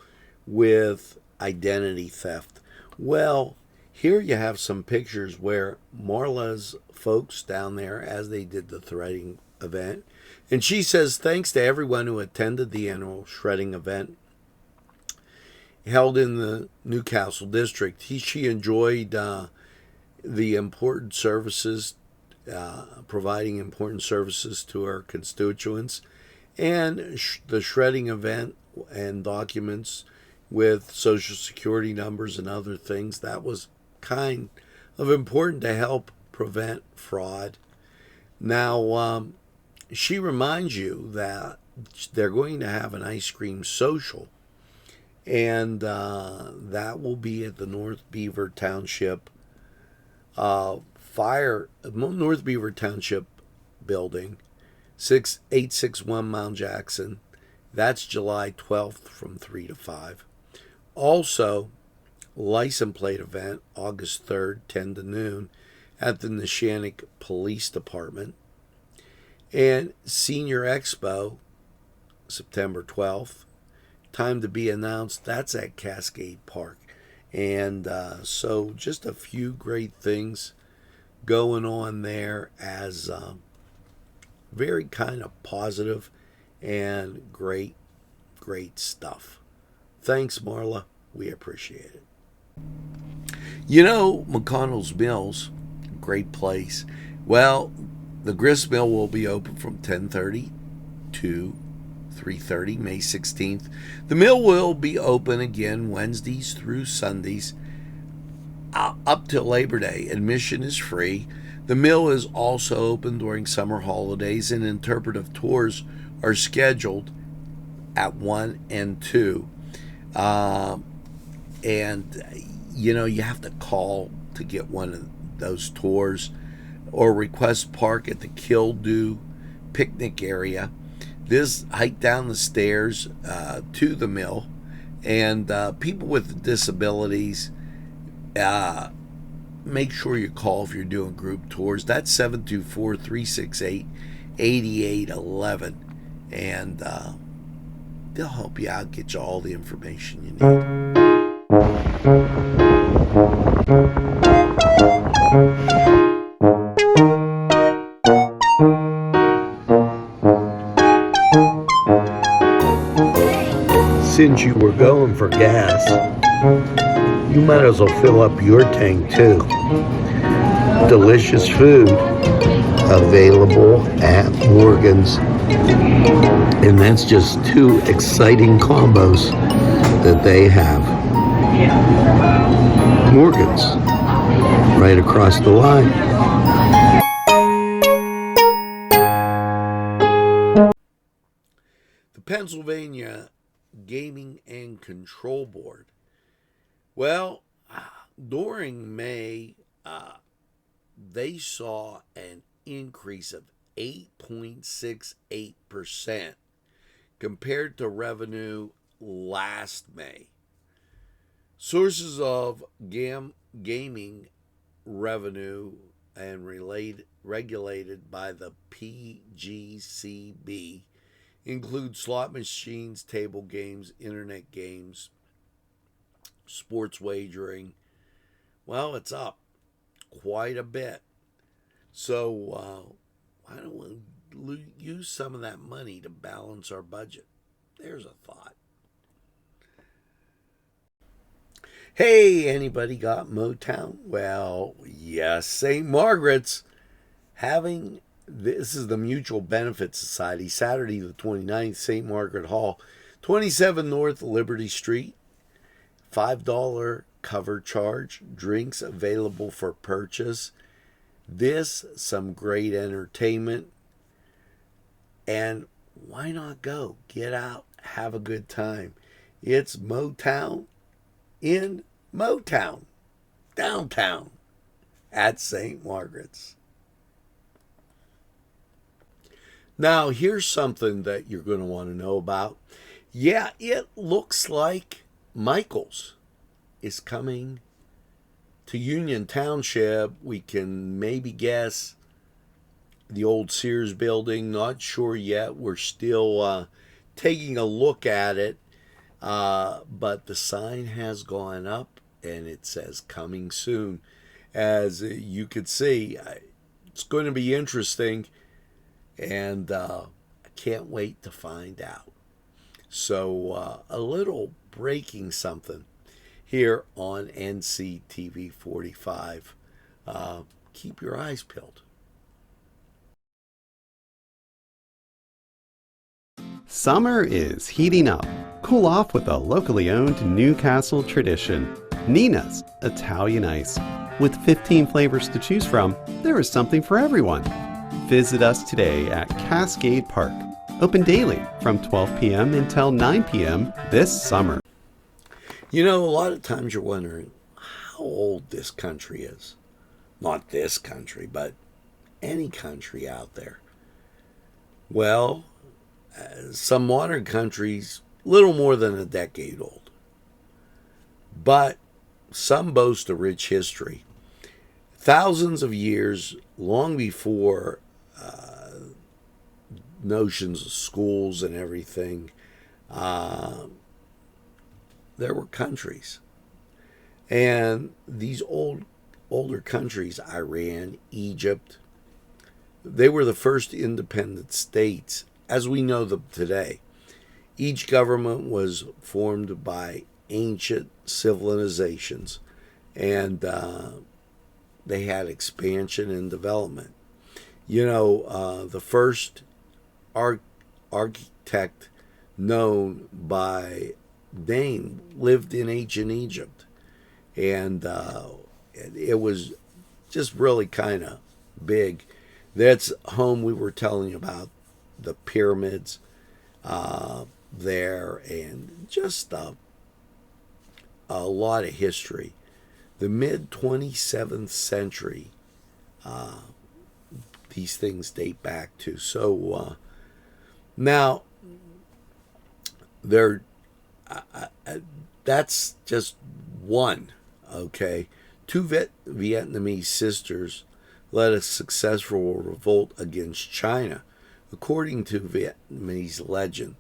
with identity theft. Well, here you have some pictures where Marla's folks down there, as they did the threading event, and she says thanks to everyone who attended the annual shredding event held in the Newcastle district. She enjoyed the important services, providing important services to her constituents, and the shredding event and documents with social security numbers and other things. That was kind of important to help prevent fraud. Now, she reminds you that they're going to have an ice cream social, and that will be at the North Beaver Township North Beaver Township building, 861 Mount Jackson. That's July 12th from 3 to 5. Also, license plate event, August 3rd, 10 to noon, at the Neshannock Police Department. And Senior Expo, September 12th. Time to be announced. That's at Cascade Park. And so just a few great things going on there, as very kind of positive and great stuff. Thanks, Marla. We appreciate it. You know, McConnell's Mills, great place. Well, the grist mill will be open from 10:30 to 3:30, May 16th. The mill will be open again Wednesdays through Sundays up till Labor Day. Admission is free. The mill is also open during summer holidays, and interpretive tours are scheduled at 1 and 2. And, you have to call to get one of those tours or request park at the Kildew picnic area. This hike down the stairs to the mill, and people with disabilities, make sure you call if you're doing group tours. That's 724-368-8811, and they'll help you out, get you all the information you need. Since you were going for gas, you might as well fill up your tank too. Delicious food available at Morgan's. And that's just two exciting combos that they have. Morgan's, right across the line. The Pennsylvania Gaming and Control Board. Well, during May, they saw an increase of 8.68% compared to revenue last May. Sources of gaming revenue and regulated by the PGCB include slot machines, table games, internet games, sports wagering. Well, it's up quite a bit. So why don't we use some of that money to balance our budget? There's a thought. Hey, anybody got Motown? Well, yes, St. Margaret's having, this is the Mutual Benefit Society, Saturday the 29th, St. Margaret Hall, 27 North Liberty Street, $5 cover charge, drinks available for purchase. Some great entertainment, and why not go? Get out, have a good time. It's Motown in Motown, downtown at St. Margaret's. Now, here's something that you're going to want to know about. Yeah, it looks like Michael's is coming to Union Township. We can maybe guess the old Sears building. Not sure yet. We're still taking a look at it. But the sign has gone up and it says coming soon. As you could see, it's going to be interesting, and I can't wait to find out. So a little breaking something here on Nctv45. Keep your eyes peeled. Summer is heating up. Cool off with a locally owned Newcastle tradition, Nina's Italian Ice. With 15 flavors to choose from, there is something for everyone. Visit us today at Cascade Park. Open daily from 12 p.m. until 9 p.m. this summer. You know, a lot of times you're wondering how old this country is. Not this country, but any country out there. Well, some modern countries, little more than a decade old. But some boast a rich history. Thousands of years, long before notions of schools and everything, there were countries. And these older countries, Iran, Egypt, they were the first independent states as we know them today. Each government was formed by ancient civilizations, and they had expansion and development. You know, the first architect known by name lived in ancient Egypt. And it was just really kind of big. That's home we were telling you about, the pyramids there, and just a lot of history. The mid 27th century, these things date back to. So now, they're that's just one, okay? Two Vietnamese sisters led a successful revolt against China, according to Vietnamese legend.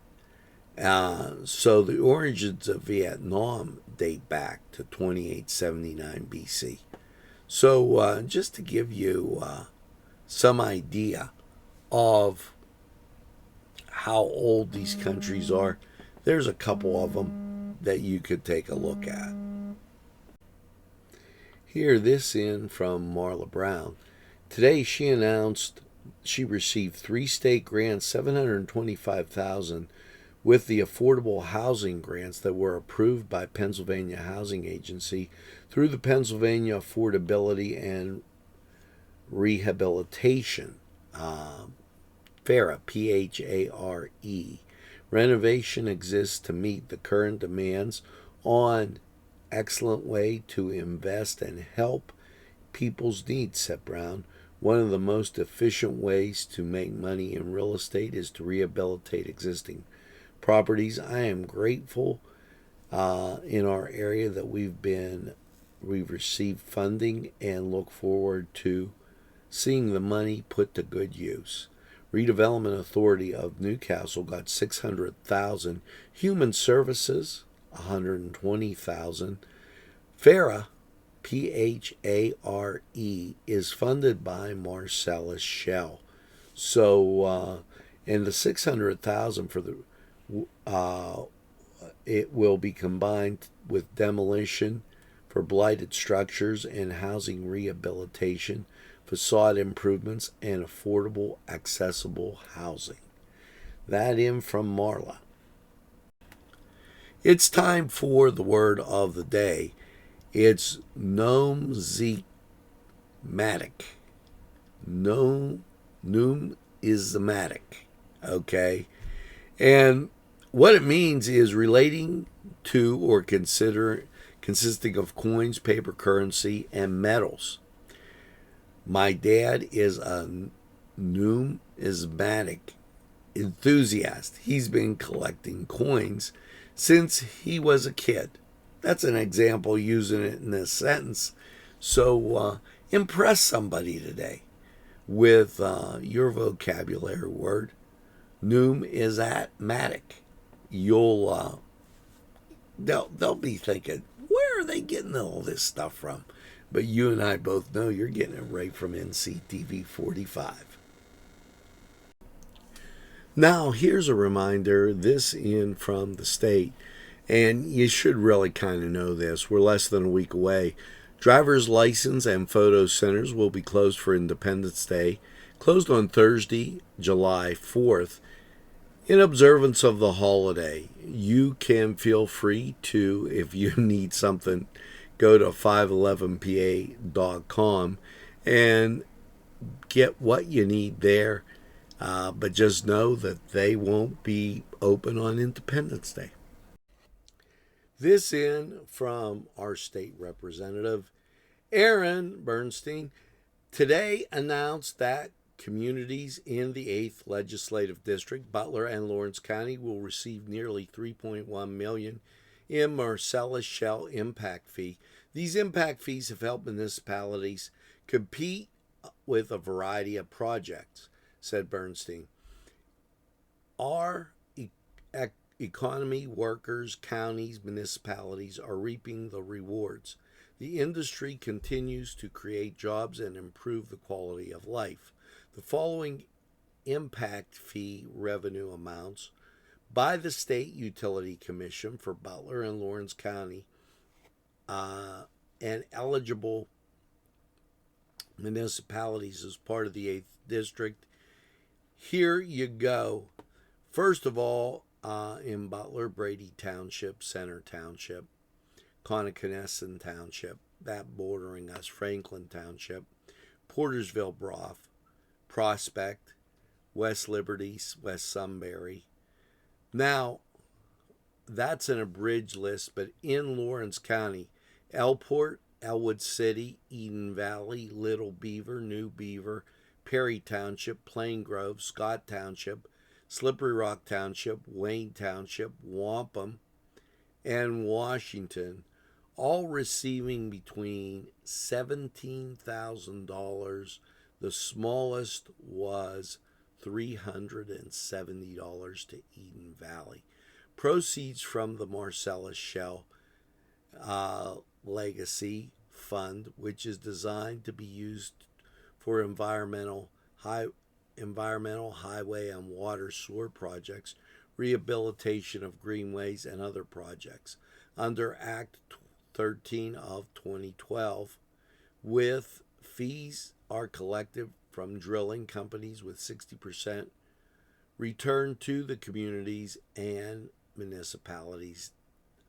So the origins of Vietnam date back to 2879 BC. So just to give you some idea of how old these countries are, there's a couple of them that you could take a look at. Hear this in from Marla Brown. Today she announced she received 3 state grants, $725,000, with the affordable housing grants that were approved by Pennsylvania Housing Agency through the Pennsylvania Affordability and Rehabilitation, PHARE, P-H-A-R-E. Renovation exists to meet the current demands on excellent way to invest and help people's needs, said Brown. One of the most efficient ways to make money in real estate is to rehabilitate existing properties. I am grateful in our area that we've received funding and look forward to seeing the money put to good use. Redevelopment Authority of Newcastle got $600,000. Human Services, $120,000. PHARE, P-H-A-R-E, is funded by Marcellus Shell. So, and the $600,000 for the it will be combined with demolition for blighted structures and housing rehabilitation, facade improvements, and affordable, accessible housing. That in from Marla. It's time for the word of the day. It's numismatic. Numismatic. Okay? And what it means is relating to or consisting of coins, paper currency, and metals. My dad is a numismatic enthusiast. He's been collecting coins since he was a kid. That's an example using it in this sentence. So impress somebody today with your vocabulary word. Numismatic. You'll they'll be thinking, where are they getting all this stuff from? But you and I both know you're getting it right from Nctv45. Now, here's a reminder, this in from the state, and you should really kind of know this. We're less than a week away. Driver's license and photo centers will be closed for Independence Day, closed on Thursday, July 4th. In observance of the holiday, you can feel free to, if you need something, go to 511pa.com and get what you need there. But just know that they won't be open on Independence Day. This in from our state representative, Aaron Bernstein, today announced that communities in the 8th Legislative District, Butler and Lawrence County, will receive nearly $3.1 million in Marcellus Shell impact fee. These impact fees have helped municipalities compete with a variety of projects, said Bernstein. Our economy, workers, counties, municipalities are reaping the rewards. The industry continues to create jobs and improve the quality of life. The following impact fee revenue amounts by the State Utility Commission for Butler and Lawrence County and eligible municipalities as part of the 8th District. Here you go. First of all, in Butler, Brady Township, Center Township, Connoquenessing Township, that bordering us, Franklin Township, Portersville, Prospect, West Liberty, West Sunbury. Now, that's an abridged list, but in Lawrence County, Elport, Elwood City, Eden Valley, Little Beaver, New Beaver, Perry Township, Plain Grove, Scott Township, Slippery Rock Township, Wayne Township, Wampum, and Washington, all receiving between $17,000. The smallest was $370 to Eden Valley. Proceeds from the Marcellus Shell Legacy Fund, which is designed to be used for environmental, highway, and water sewer projects, rehabilitation of greenways, and other projects under Act 13 of 2012, with fees are collected from drilling companies with 60% returned to the communities and municipalities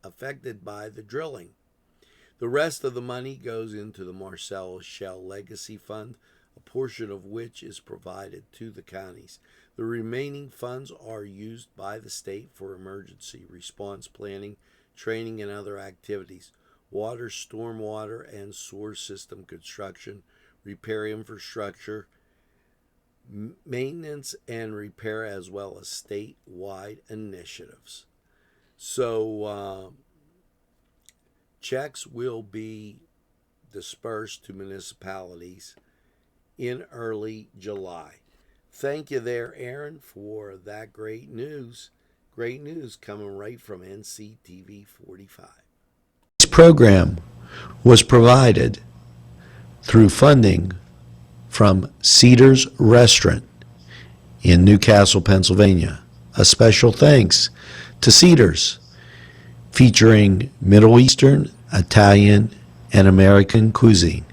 affected by the drilling. The rest of the money goes into the Marcellus Shell Legacy Fund, a portion of which is provided to the counties. The remaining funds are used by the state for emergency response planning, training, and other activities, water, stormwater, and sewer system construction, repair infrastructure, maintenance and repair, as well as statewide initiatives. So checks will be dispersed to municipalities in early July. Thank you there, Aaron, for that great news. Great news coming right from NCTV45. This program was provided through funding from Cedars Restaurant in Newcastle, Pennsylvania. A special thanks to Cedars, featuring Middle Eastern, Italian, and American cuisine.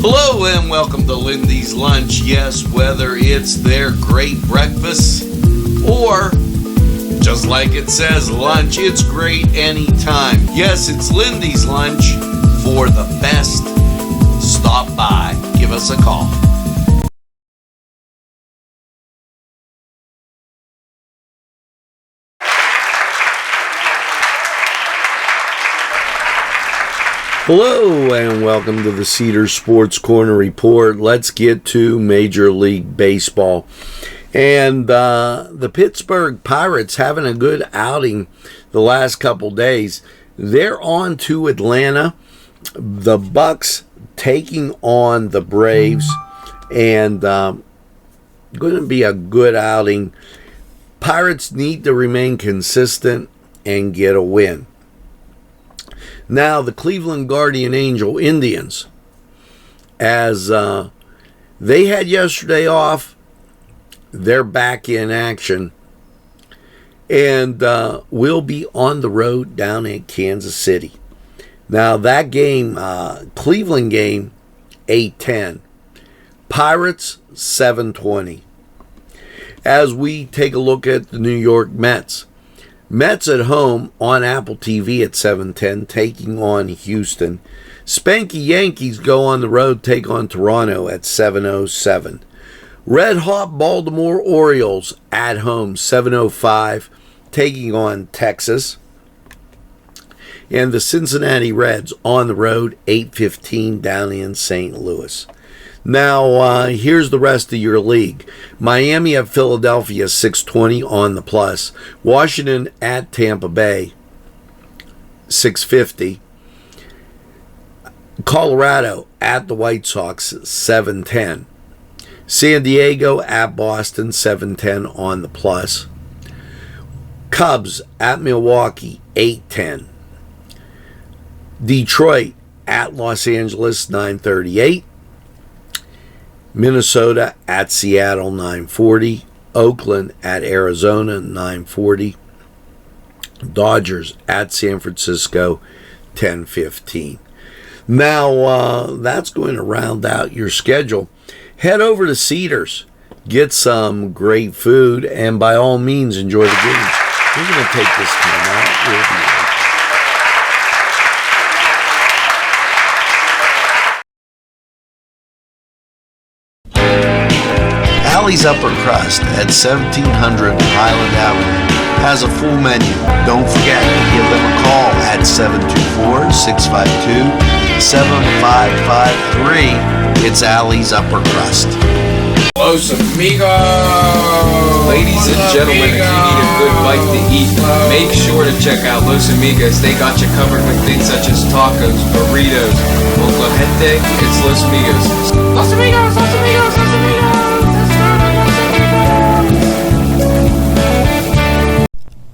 Hello and welcome to Lindy's Lunch. Yes, whether it's their great breakfast or just like it says lunch, it's great anytime. Yes, it's Lindy's Lunch. For the best, stop by. Give us a call. Hello and welcome to the Cedar Sports Corner Report. Let's get to Major League Baseball. And the Pittsburgh Pirates having a good outing the last couple days. They're on to Atlanta. The Bucks taking on the Braves. And going to be a good outing. Pirates need to remain consistent and get a win. Now, the Cleveland Guardian Angel Indians, as they had yesterday off, they're back in action and will be on the road down in Kansas City. Now, that game, Cleveland game, 8:10. Pirates, 7:20. As we take a look at the New York Mets. Mets at home on Apple TV at 7:10, taking on Houston. Spanky Yankees go on the road, take on Toronto at 7:07. Red Hot Baltimore Orioles at home, 7:05, taking on Texas. And the Cincinnati Reds on the road, 8:15, down in St. Louis. Now, here's the rest of your league. Miami at Philadelphia, 6:20 on the plus. Washington at Tampa Bay, 6:50. Colorado at the White Sox, 7:10. San Diego at Boston, 7:10 on the plus. Cubs at Milwaukee, 8:10. Detroit at Los Angeles, 9:38. Minnesota at Seattle, 9:40. Oakland at Arizona, 9:40. Dodgers at San Francisco, 10:15. Now, that's going to round out your schedule. Head over to Cedars, get some great food, and by all means, enjoy the games. We're going to take this time out. We'll be right. Allie's Upper Crust at 1700 Highland Avenue has a full menu. Don't forget to give them a call at 724-652-7553. It's Allie's Upper Crust. Los Amigos! Ladies and gentlemen, if you need a good bite to eat, make sure to check out Los Amigos. They got you covered with things such as tacos, burritos, molcajete. It's Los Amigos. Los Amigos! Los Amigos! Los Amigos!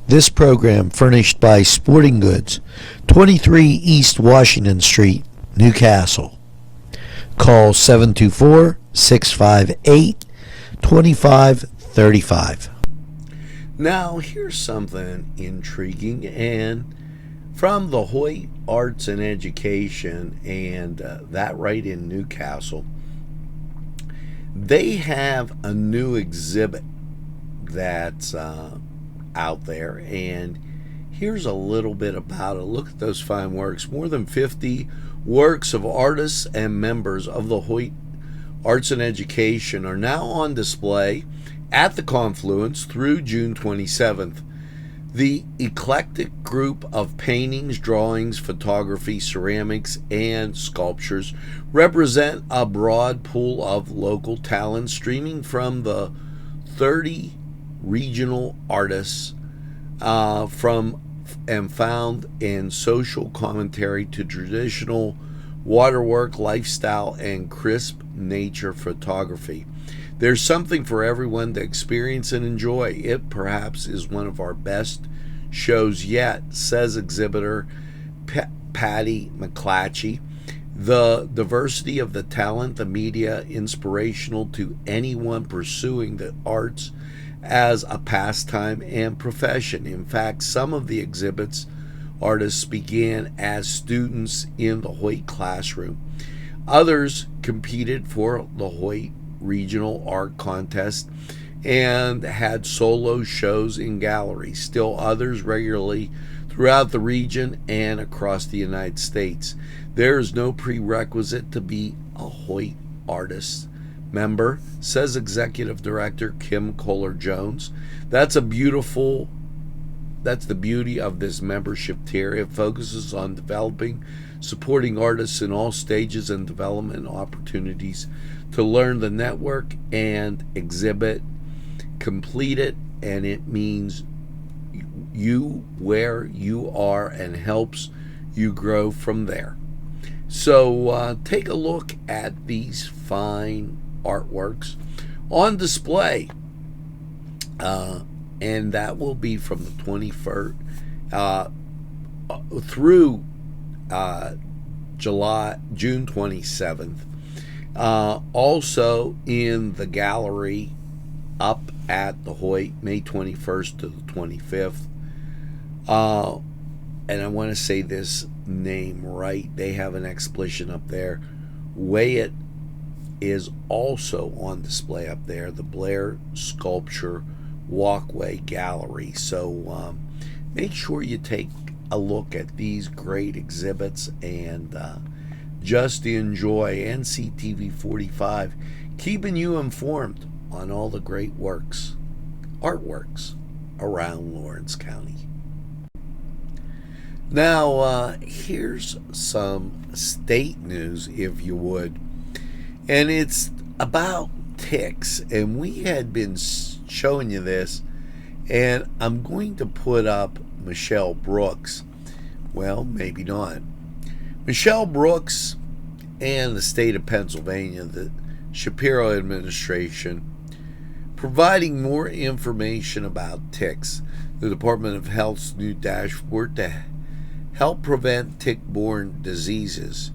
This program furnished by Sporting Goods, 23 East Washington Street, Newcastle. Call 724-658-2535. Now, here's something intriguing, and from the Hoyt Arts and Education, and that right in Newcastle, they have a new exhibit that's out there, and here's a little bit about it. Look at those fine works. More than 50 works of artists and members of the Hoyt Arts and Education are now on display at the Confluence through June 27th. The eclectic group of paintings, drawings, photography, ceramics, and sculptures represent a broad pool of local talent streaming from the 30 regional artists from and found in social commentary to traditional waterwork, lifestyle, and crisp nature photography. There's something for everyone to experience and enjoy. It perhaps is one of our best shows yet, says exhibitor Patty McClatchy. The diversity of the talent, the media, inspirational to anyone pursuing the arts as a pastime and profession. In fact, some of the exhibits artists began as students in the Hoyt classroom. Others competed for the Hoyt Regional Art Contest and had solo shows in galleries. Still others regularly throughout the region and across the United States. There is no prerequisite to be a Hoyt artist member, says Executive Director Kim Kohler-Jones. That's the beauty of this membership tier. It focuses on developing, supporting artists in all stages and development opportunities to learn the network and exhibit, complete it, and it means you where you are and helps you grow from there. So take a look at these fine artworks on display, and that will be from the 21st through June 27th. Also in the gallery up at the Hoyt, May 21st to the 25th. And I want to say this name right. They have an exposition up there. Wyatt is also on display up there, the Blair Sculpture Walkway Gallery. So make sure you take a look at these great exhibits and just enjoy. Nctv45 keeping you informed on all the great artworks around Lawrence County. Now, here's some state news, if you would, and it's about ticks, and we had been showing you this, and I'm going to put up Michelle Brooks. Well, maybe not. Michelle Brooks and the state of Pennsylvania, the Shapiro administration, providing more information about ticks. The Department of Health's new dashboard to help prevent tick-borne diseases,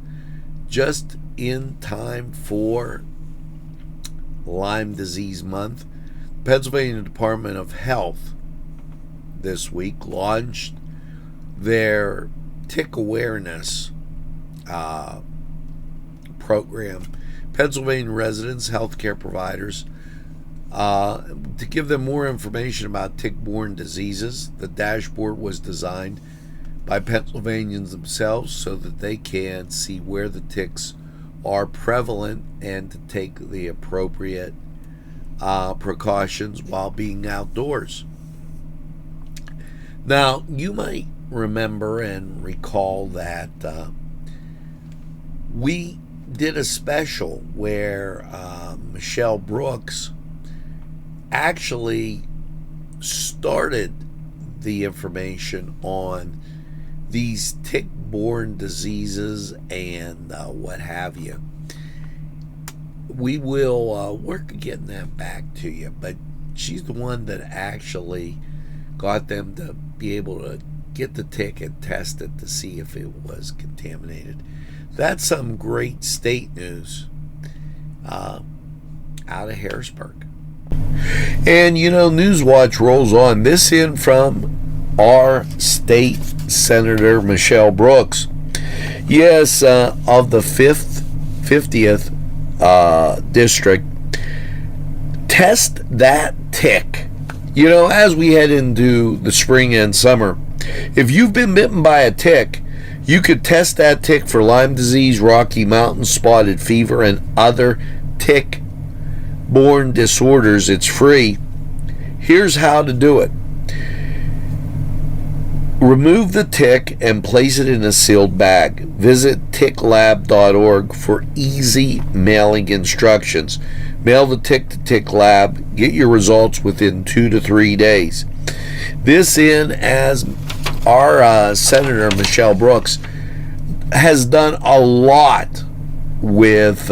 just in time for Lyme Disease Month. Pennsylvania Department of Health this week launched their tick awareness program. Pennsylvania residents, healthcare providers, to give them more information about tick-borne diseases. The dashboard was designed by Pennsylvanians themselves so that they can see where the ticks are prevalent and to take the appropriate precautions while being outdoors. Now, you might remember and recall that we did a special where Michelle Brooks actually started the information on these tick-borne diseases and what have you. We will work at getting that back to you, but she's the one that actually got them to be able to get the tick and test it to see if it was contaminated. That's some great state news out of Harrisburg. And Newswatch rolls on. This in from our state senator Michelle Brooks. Yes, of the 50th district, test that tick. As we head into the spring and summer, if you've been bitten by a tick, you could test that tick for Lyme disease, Rocky Mountain spotted fever, and other tick-borne disorders. It's free. Here's how to do it. Remove the tick and place it in a sealed bag. Visit ticklab.org for easy mailing instructions. Mail the tick to Tick Lab. Get your results within 2 to 3 days. This in as our Senator Michelle Brooks has done a lot with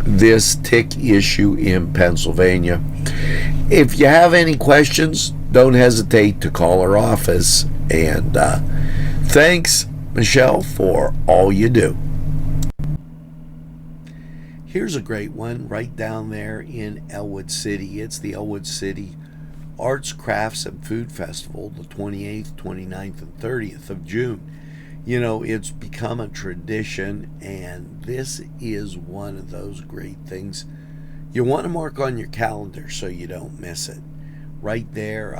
this tick issue in Pennsylvania. If you have any questions, don't hesitate to call her office. And thanks, Michelle, for all you do. Here's a great one right down there in Elwood City. It's the Elwood City Arts, Crafts, and Food Festival, the 28th, 29th, and 30th of June. It's become a tradition, and this is one of those great things you want to mark on your calendar so you don't miss it. Right there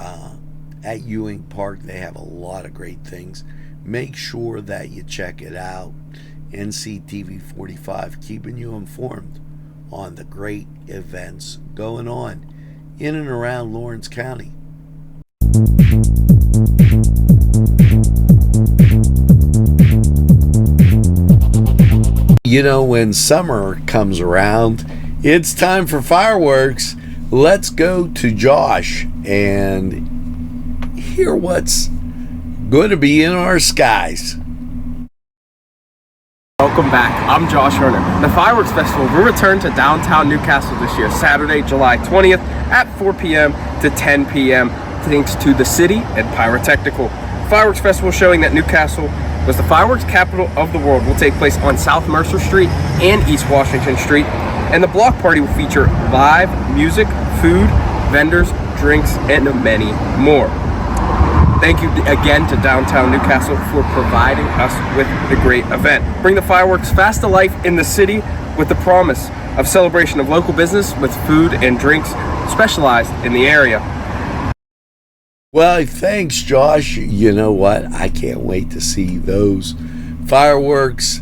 at Ewing Park, they have a lot of great things. Make sure that you check it out. Nctv45 keeping you informed on the great events going on in and around Lawrence County. When summer comes around, it's time for fireworks. Let's go to Josh and hear what's going to be in our skies. Welcome back. I'm Josh Herner. The Fireworks Festival will return to downtown Newcastle this year, Saturday, July 20th at 4 p.m. to 10 p.m. thanks to the city and Pyrotechnical. Fireworks Festival showing that Newcastle was the fireworks capital of the world will take place on South Mercer Street and East Washington Street, and the block party will feature live music, food, vendors, drinks, and many more. Thank you again to Downtown Newcastle for providing us with the great event. Bring the fireworks fast to life in the city with the promise of celebration of local business with food and drinks specialized in the area. Well, thanks, Josh. You know what? I can't wait to see those fireworks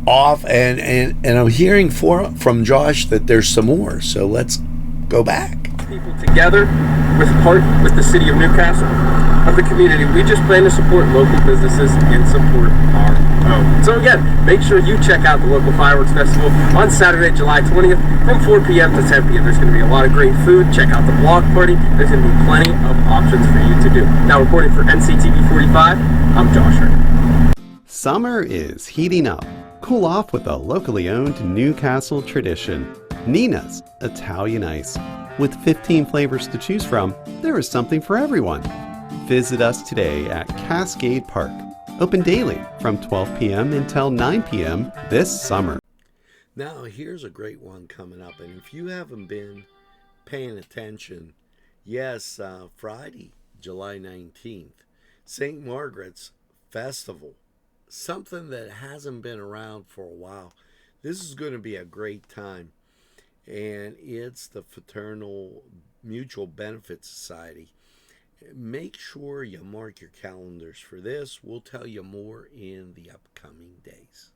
off. And I'm hearing from Josh that there's some more. So let's go back. People together with the city of Newcastle, of the community. We just plan to support local businesses and support our own. So again, make sure you check out the local fireworks festival on Saturday, July 20th from 4 p.m. to 10 p.m. There's going to be a lot of great food. Check out the block party. There's going to be plenty of options for you to do. Now reporting for NCTV45, I'm Josh Herner. Summer is heating up. Cool off with a locally owned Newcastle tradition, Nina's Italian Ice. With 15 flavors to choose from, there is something for everyone. Visit us today at Cascade Park. Open daily from 12 p.m. until 9 p.m. this summer. Now, here's a great one coming up. And if you haven't been paying attention, yes, Friday, July 19th, St. Margaret's Festival, something that hasn't been around for a while. This is going to be a great time, and it's the Fraternal Mutual Benefit Society. Make sure you mark your calendars for this. We'll tell you more in the upcoming days.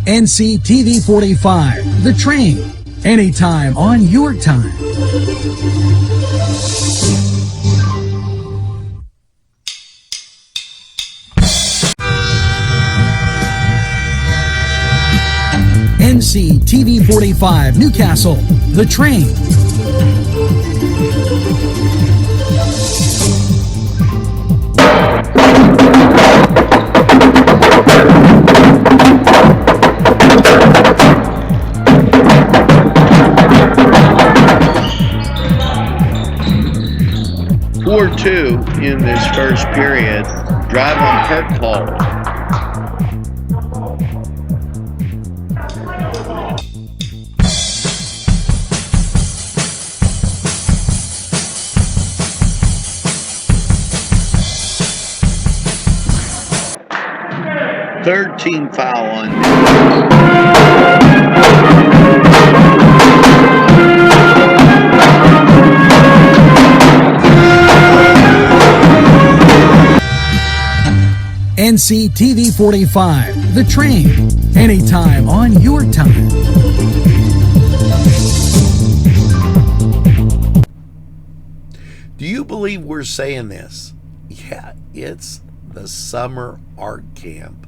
NCTV45, The Train, anytime on your time. NCTV45 Newcastle, The Train. Two in this first period. Drive on Kirk Hall. Third team foul on NCTV45, The Train, anytime on your time. Do you believe we're saying this? Yeah, it's the summer art camp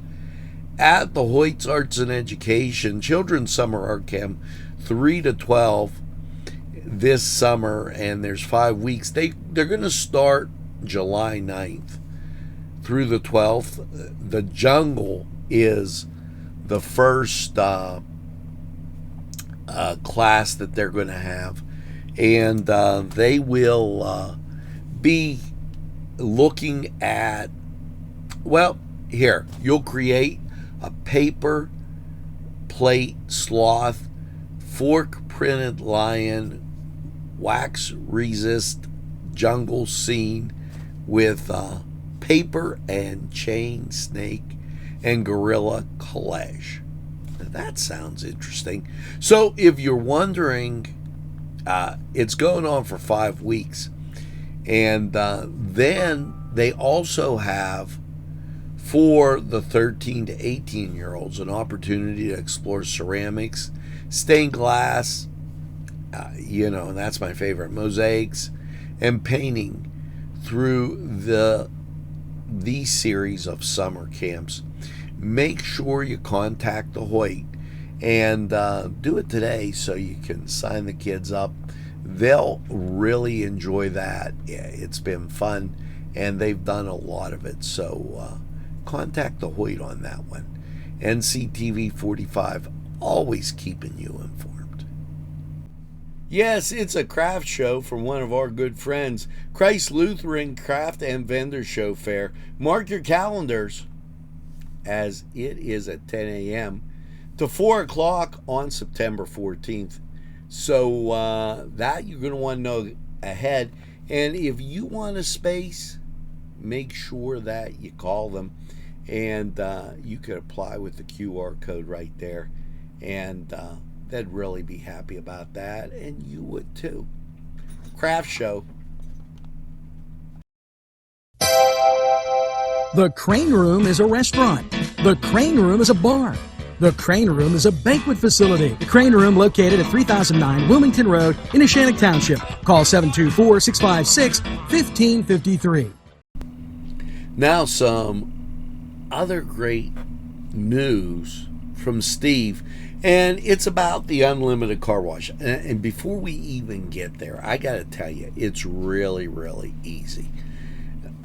at the Hoyt's Arts and Education Children's Summer Art Camp, 3 to 12 this summer, and there's 5 weeks. They're going to start July 9th through the 12th. The Jungle is the first class that they're going to have, and they will be looking at, well, here, you'll create a paper plate sloth, fork printed lion, wax resist jungle scene with paper and chain snake and gorilla collage. Now that sounds interesting. So if you're wondering, it's going on for 5 weeks, and then they also have for the 13 to 18 year olds an opportunity to explore ceramics, stained glass, and that's my favorite, mosaics, and painting through the series of summer camps. Make sure you contact the Hoyt and do it today so you can sign the kids up. They'll really enjoy that. Yeah, it's been fun, and they've done a lot of it. So contact the Hoyt on that one. NCTV45, always keeping you informed. Yes, it's a craft show from one of our good friends, Christ Lutheran Craft and Vendor Show Fair. Mark your calendars, as it is at 10 a.m. to 4 o'clock on September 14th. So that you're going to want to know ahead. And if you want a space, make sure that you call them, and you could apply with the QR code right there, and they'd really be happy about that, and you would too. Craft show. The Crane Room is a restaurant. The Crane Room is a bar. The Crane Room is a banquet facility. The Crane Room located at 3009 Wilmington Road in Neshannock Township. Call 724-656-1553. Now some other great news from Steve, and it's about the unlimited car wash. And before we even get there, I got to tell you, it's really, really easy.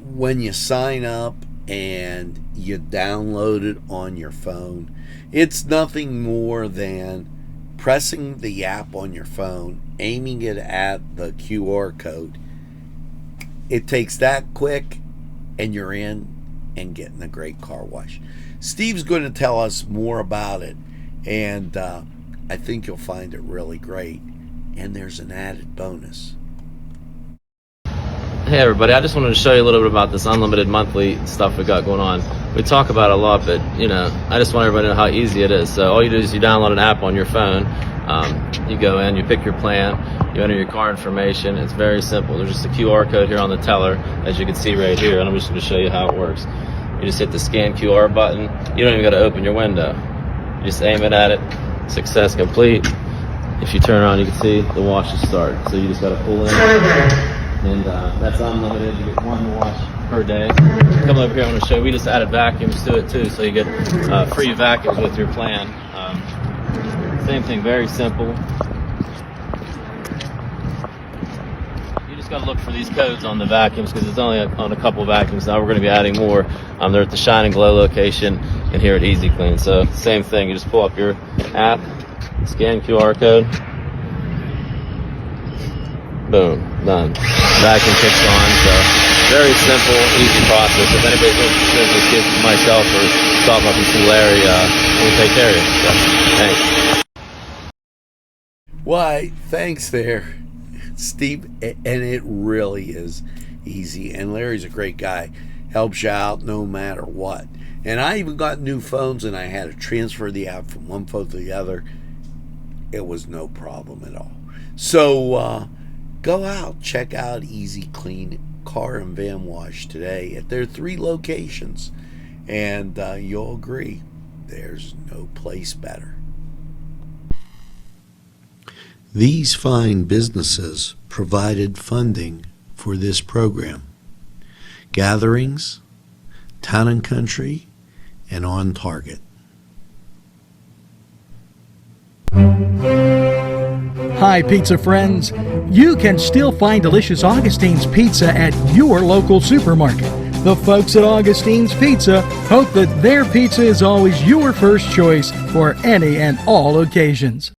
When you sign up and you download it on your phone, it's nothing more than pressing the app on your phone, aiming it at the QR code. It takes that quick, and you're in and getting a great car wash. Steve's going to tell us more about it, and I think you'll find it really great. and there's an added bonus. Hey everybody, I just wanted to show you a little bit about this unlimited monthly stuff we got going on. We talk about it a lot, but I just want everybody to know how easy it is. So all you do is you download an app on your phone. You go in, you pick your plan, you enter your car information. It's very simple. There's just a QR code here on the teller, as you can see right here, and I'm just going to show you how it works. You just hit the scan QR button. You don't even got to open your window. You just aim it at it. Success complete. If you turn around, you can see the washes start. So you just got to pull in. And that's unlimited. You get one wash per day. Come over here, I'm going to show you. We just added vacuums to it too, so you get free vacuums with your plan. Same thing, very simple. You just got to look for these codes on the vacuums because it's only on a couple vacuums. Now we're going to be adding more. They're at the Shine and Glow location and here at Easy Clean. So same thing. You just pull up your app, scan QR code. Boom, done. Vacuum kicks on, so very simple, easy process. If anybody's interested, just give myself or stop up and see Larry, we'll take care of you. So, thanks. Why, thanks there, Steve. And it really is easy. And Larry's a great guy. Helps you out no matter what. And I even got new phones and I had to transfer the app from one phone to the other. It was no problem at all. So, go out, check out Easy Clean Car and Van Wash today at their 3 locations, and you'll agree there's no place better. These fine businesses provided funding for this program. Gatherings, Town and Country, and On Target. Hi, pizza friends. You can still find delicious Augustine's Pizza at your local supermarket. The folks at Augustine's Pizza hope that their pizza is always your first choice for any and all occasions.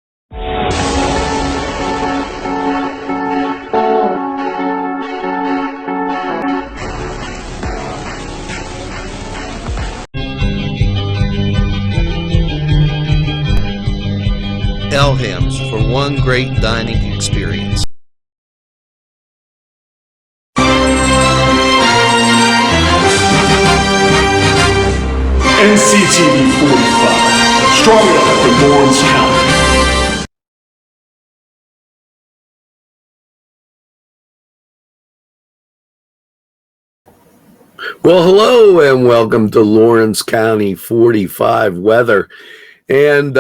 Elham's for one great dining experience. Nctv45, strong enough for Lawrence County. Well, hello and welcome to Lawrence County 45 weather. And,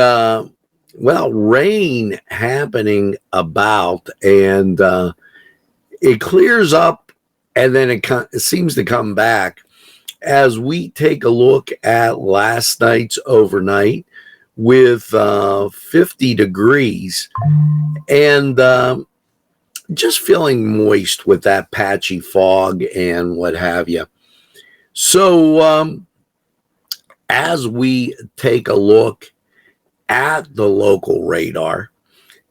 rain happening about, and it clears up and then it seems to come back as we take a look at last night's overnight with 50 degrees and just feeling moist with that patchy fog and what have you. So as we take a look at the local radar,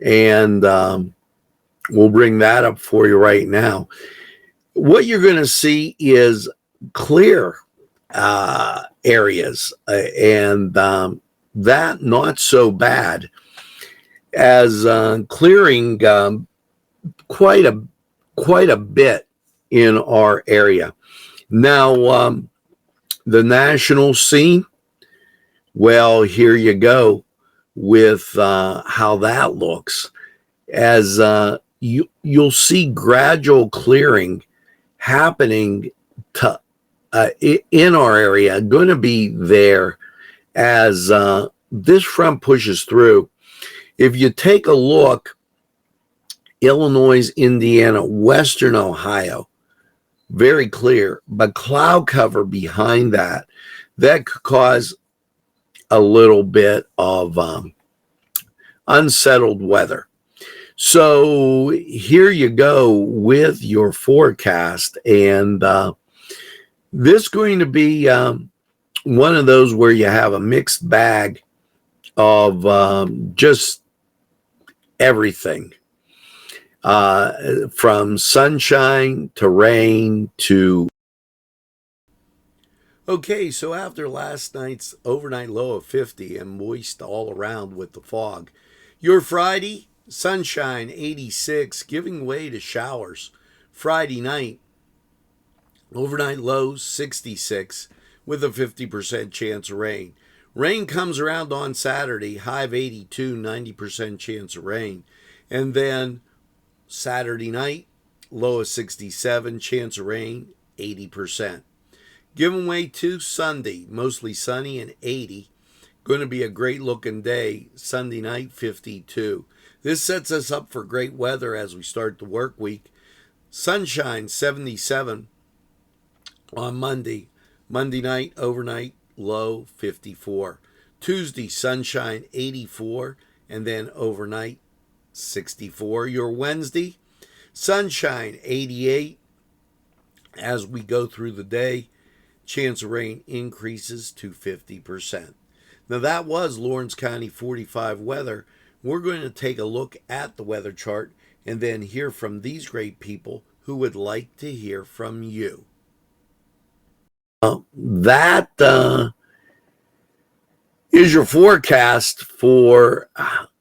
and we'll bring that up for you right now, what you're going to see is clear areas, and that not so bad, as clearing quite a bit in our area. Now, the national scene, well, here you go with how that looks, as you'll see gradual clearing happening to in our area, going to be there as this front pushes through. If you take a look, Illinois, Indiana, Western Ohio, very clear, but cloud cover behind that could cause a little bit of unsettled weather. So here you go with your forecast, and this is going to be one of those where you have a mixed bag of just everything, from sunshine to rain to... Okay, so after last night's overnight low of 50 and moist all around with the fog, your Friday Sunshine 86, giving way to showers. Friday night, overnight lows 66 with a 50% chance of rain. Rain comes around on Saturday, high of 82, 90% chance of rain. And then Saturday night, low of 67, chance of rain 80%. Giving way to Sunday, mostly sunny and 80. Going to be a great looking day. Sunday night, 52. This sets us up for great weather as we start the work week. Sunshine, 77 on Monday. Monday night, overnight, low, 54. Tuesday, sunshine, 84. And then overnight, 64. Your Wednesday, sunshine, 88. As we go through the day, chance of rain increases to 50%. Now that was Lawrence County 45 weather. We're going to take a look at the weather chart and then hear from these great people who would like to hear from you. That is your forecast for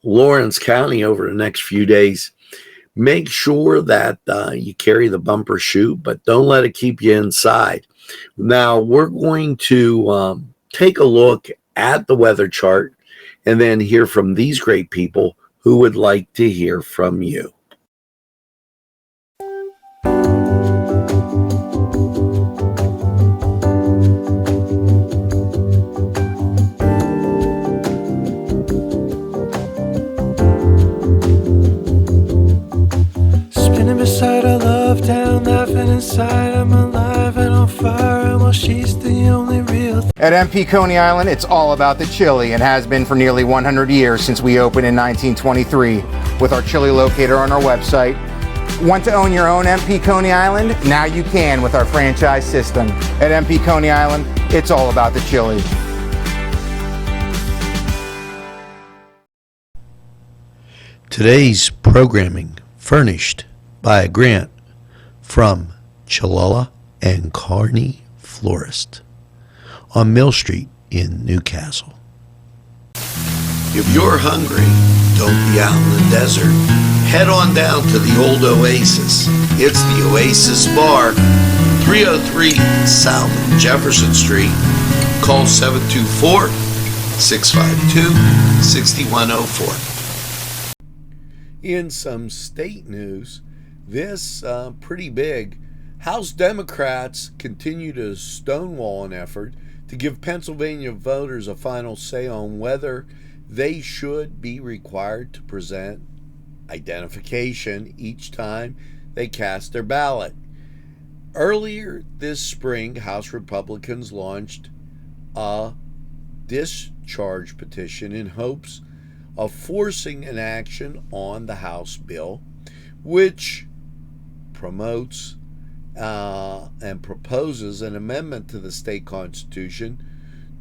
Lawrence County over the next few days. Make sure that you carry the bumper chute, but don't let it keep you inside. Now, we're going to take a look at the weather chart and then hear from these great people who would like to hear from you. Spinning beside our love town, laughing inside. I'm alive and on fire, and while she's the only real At MP Coney Island, it's all about the chili and has been for nearly 100 years since we opened in 1923 with our chili locator on our website. Want to own your own MP Coney Island? Now you can with our franchise system. At MP Coney Island, it's all about the chili. Today's programming furnished by a grant from Chalala and Carney Florist on Mill Street in Newcastle. If you're hungry, don't be out in the desert. Head on down to the old Oasis. It's the Oasis Bar, 303 South Jefferson Street. Call 724-652-6104. In some state news, this pretty big. House Democrats continue to stonewall an effort to give Pennsylvania voters a final say on whether they should be required to present identification each time they cast their ballot. Earlier this spring, House Republicans launched a discharge petition in hopes of forcing an action on the House bill, which promotes and proposes an amendment to the state constitution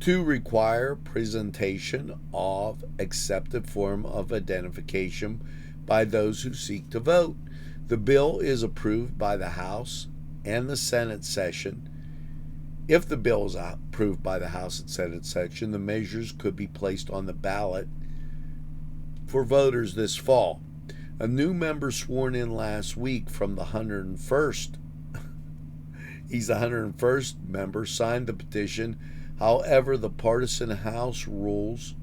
to require presentation of accepted form of identification by those who seek to vote. The bill is approved by the House and the Senate session. If the bill is approved by the House and Senate session, the measures could be placed on the ballot for voters this fall. A new member sworn in last week from the 101st, he's the 101st member, signed the petition. However, the partisan House rules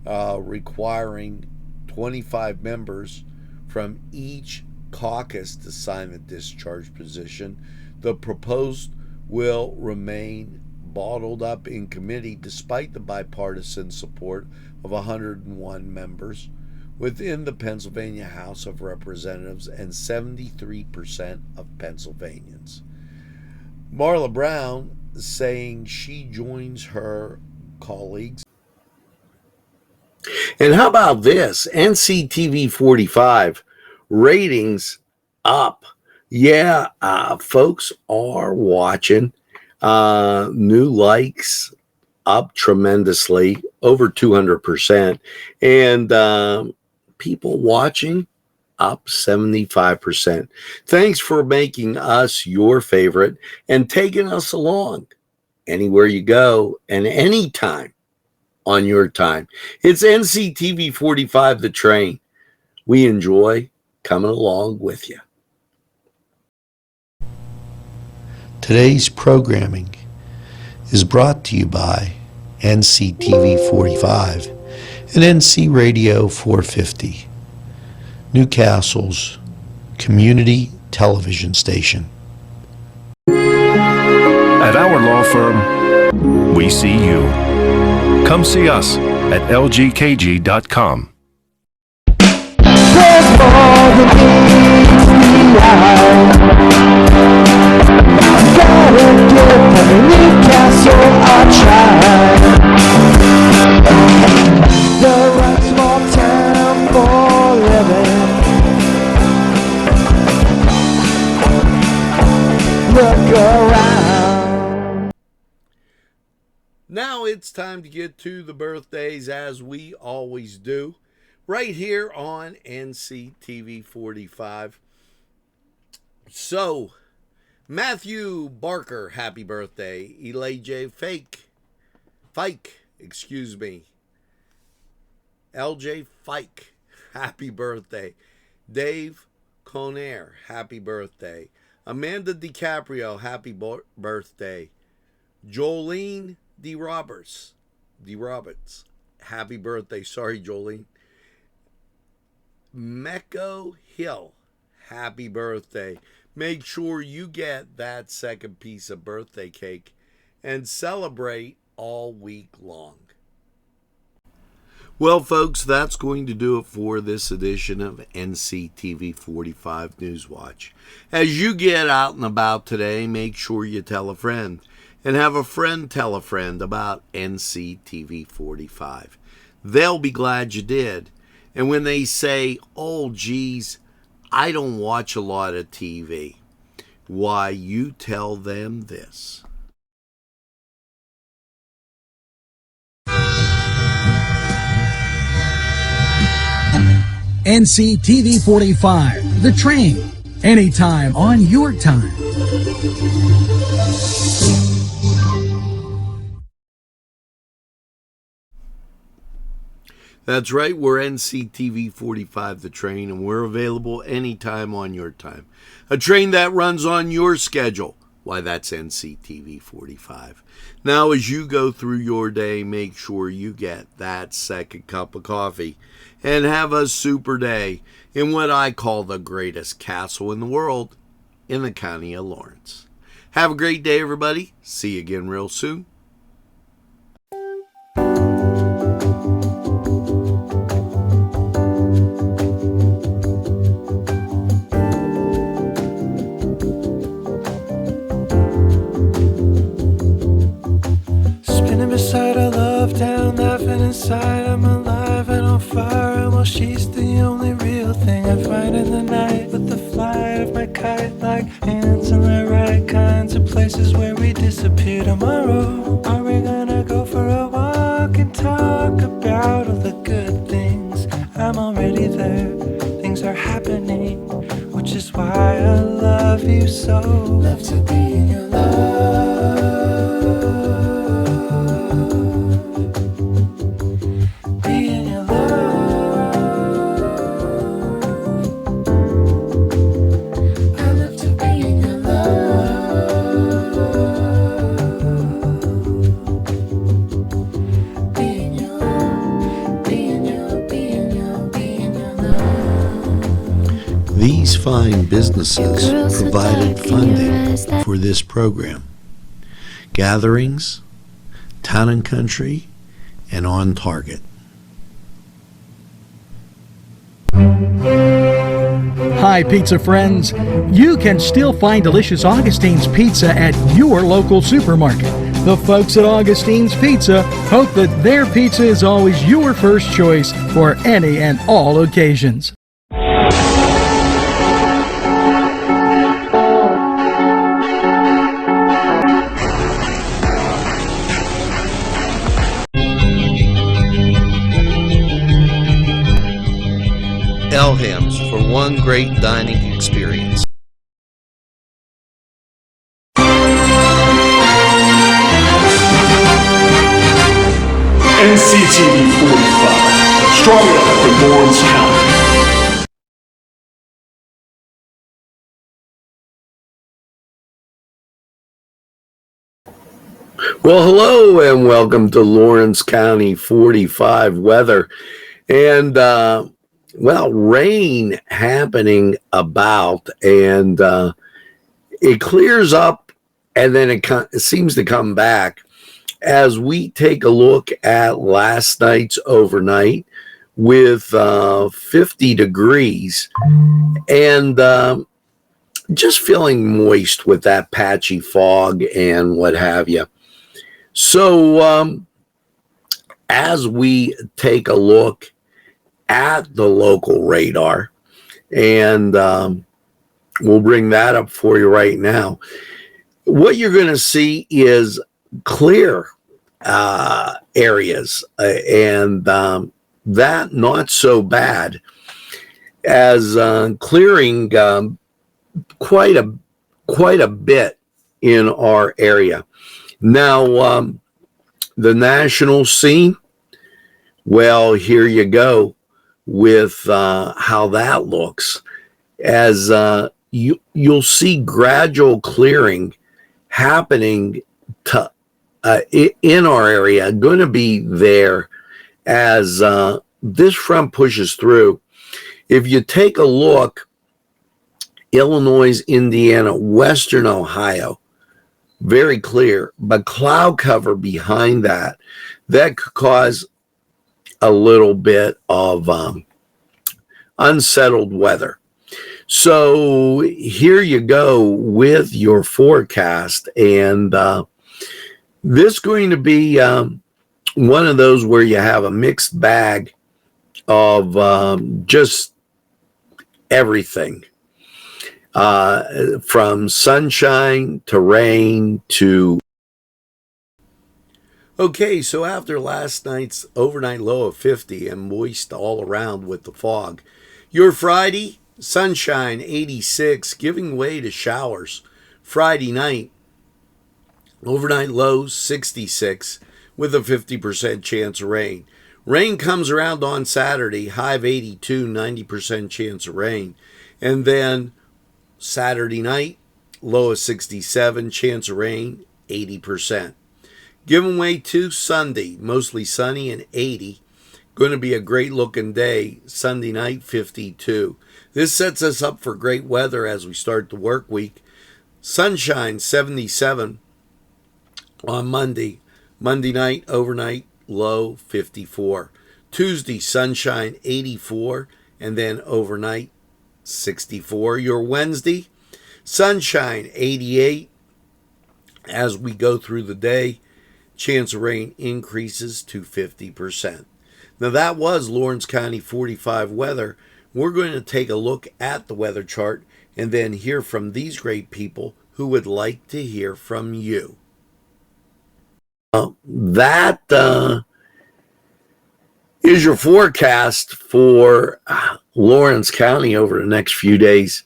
requiring 25 members from each caucus to sign the discharge petition. The proposed will remain bottled up in committee despite the bipartisan support of 101 members within the Pennsylvania House of Representatives and 73% of Pennsylvanians. Marla Brown saying she joins her colleagues. And how about this? Nctv45 ratings up. Yeah, folks are watching. New likes up tremendously, over 200%. And people watching up 75%. Thanks for making us your favorite and taking us along anywhere you go and anytime on your time. It's NCTV45 The Train. We enjoy coming along with you. Today's programming is brought to you by Nctv45 and NC Radio 450, Newcastle's community television station. At our law firm, we see you. Come see us at lgkg.com. Now it's time to get to the birthdays, as we always do, right here on Nctv45. So, Matthew Barker, happy birthday. Elijah Fike, LJ Fike, happy birthday. Dave Conair, happy birthday. Amanda DiCaprio, happy birthday. Jolene D. Roberts, happy birthday. Sorry, Jolene. Mecco Hill, happy birthday. Make sure you get that second piece of birthday cake and celebrate all week long. Well, folks, that's going to do it for this edition of Nctv45 Newswatch. As you get out and about today, make sure you tell a friend, and have a friend tell a friend about Nctv45. They'll be glad you did. And when they say, oh, geez, I don't watch a lot of TV, why, you tell them this. NCTV45, The Train, anytime on your time. That's right, we're Nctv45 The Train, and we're available anytime on your time. A train that runs on your schedule. Why, that's Nctv45. Now, as you go through your day, make sure you get that second cup of coffee and have a super day in what I call the greatest castle in the world, in the county of Lawrence. Have a great day, everybody. See you again real soon. Beside a love town, laughing inside, I'm alive and on fire. And while she's the only real thing I find in the night, with the flight of my kite, like hands in the right kinds of places where we disappear tomorrow. Are we gonna go for a walk and talk about all the good things? I'm already there, things are happening, which is why I love you so. Love to be in your love. These fine businesses provided funding for this program. Gatherings, Town and Country, and On Target. Hi, pizza friends. You can still find delicious Augustine's Pizza at your local supermarket. The folks at Augustine's Pizza hope that their pizza is always your first choice for any and all occasions. Elham's for one great dining experience. Nctv45, strong enough for Lawrence County. Well, hello and welcome to Lawrence County 45 weather. And, rain happening about, and it clears up and then it seems to come back as we take a look at last night's overnight with 50 degrees and just feeling moist with that patchy fog and what have you. So as we take a look at the local radar, and we'll bring that up for you right now, what you're going to see is clear areas, and that not so bad, as clearing quite a bit in our area. Now, the national scene, well, here you go with how that looks, as you'll see gradual clearing happening to in our area, going to be there as this front pushes through. If you take a look, Illinois, Indiana, Western Ohio, very clear, but cloud cover behind that could cause a little bit of unsettled weather. So here you go with your forecast, and this is going to be one of those where you have a mixed bag of just everything. From sunshine to rain to... Okay, so after last night's overnight low of 50 and moist all around with the fog, your Friday, sunshine 86, giving way to showers. Friday night, overnight lows 66 with a 50% chance of rain. Rain comes around on Saturday, high of 82, 90% chance of rain. And then Saturday night, low of 67, chance of rain, 80%. Giving way to Sunday, mostly sunny and 80. Going to be a great looking day. Sunday night, 52. This sets us up for great weather as we start the work week. Sunshine, 77 on Monday. Monday night, overnight, low, 54. Tuesday, sunshine, 84. And then overnight, 64. Your Wednesday, sunshine 88. As we go through the day, chance of rain increases to 50%. Now that was Lawrence County 45 weather. We're going to take a look at the weather chart and then hear from these great people who would like to hear from you. That is your forecast for Lawrence County over the next few days.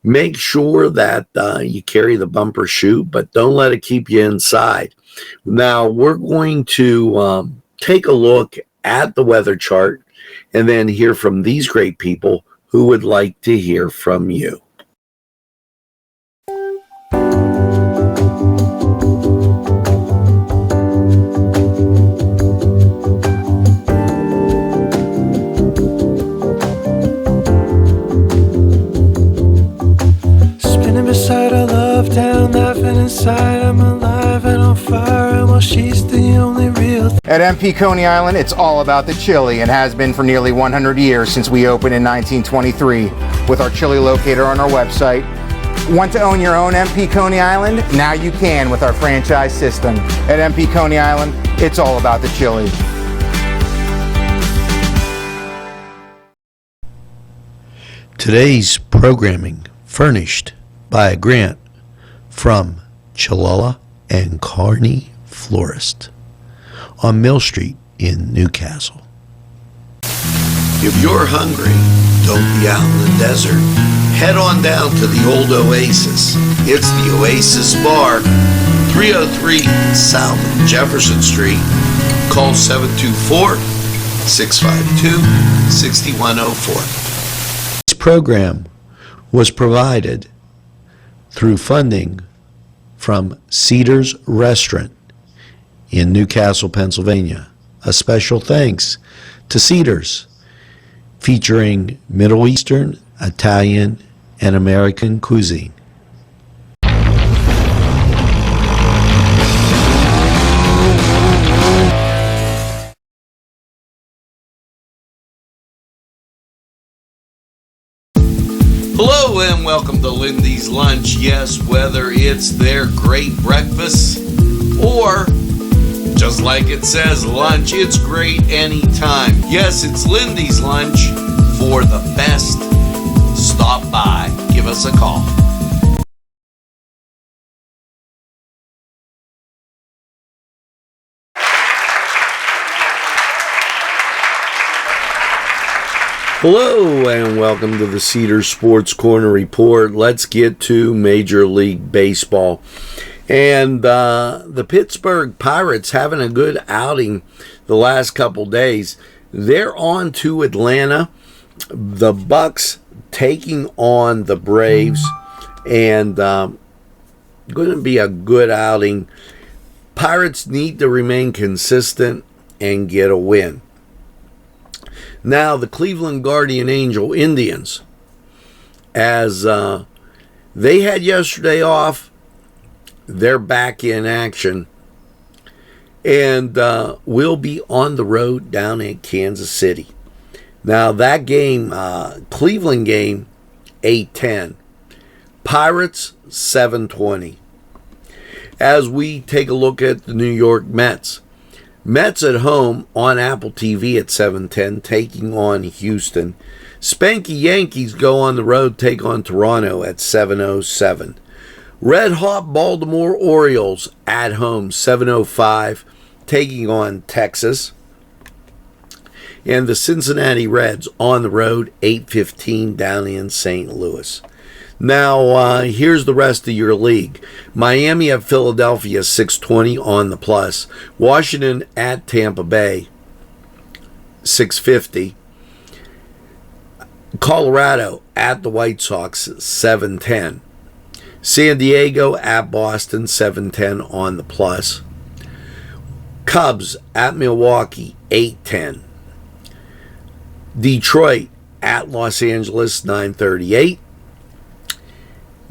Make sure that you carry the bumper chute, but don't let it keep you inside. Now, we're going to take a look at the weather chart and then hear from these great people who would like to hear from you. Beside our love town, laughing inside, I'm alive and on fire, and while she's the only real thing. At MP Coney Island, it's all about the chili and has been for nearly 100 years since we opened in 1923 with our chili locator on our website. Want to own your own MP Coney Island? Now you can with our franchise system. At MP Coney Island, it's all about the chili. Today's programming furnished by a grant from Chalala and Carney Florist on Mill Street in Newcastle. If you're hungry, don't be out in the desert. Head on down to the old Oasis. It's the Oasis Bar, 303 South Jefferson Street. Call 724-652-6104. This program was provided through funding from Cedars Restaurant in Newcastle, Pennsylvania. A special thanks to Cedars, featuring Middle Eastern, Italian, and American cuisine. Hello and welcome to Lindy's Lunch. Yes, whether it's their great breakfast or just like it says, lunch, it's great anytime. Yes, it's Lindy's Lunch. For the best, stop by. Give us a call. Hello and welcome to the Cedar Sports Corner Report. Let's get to Major League Baseball. And the Pittsburgh Pirates having a good outing the last couple days. They're on to Atlanta. The Bucks taking on the Braves. And going to be a good outing. Pirates need to remain consistent and get a win. Now, the Cleveland Guardian Angel Indians, as they had yesterday off, they're back in action and will be on the road down at Kansas City. Now, that game, Cleveland game, 8:10. Pirates, 7:20. As we take a look at the New York Mets, Mets at home on Apple TV at 7:10, taking on Houston. Spanky Yankees go on the road, take on Toronto at 7:07. Red Hot Baltimore Orioles at home, 7:05, taking on Texas. And the Cincinnati Reds on the road, 8:15, down in St. Louis. Now, here's the rest of your league. Miami at Philadelphia, 6:20 on the plus. Washington at Tampa Bay, 6:50. Colorado at the White Sox, 7:10. San Diego at Boston, 7:10 on the plus. Cubs at Milwaukee, 8:10. Detroit at Los Angeles, 9:38.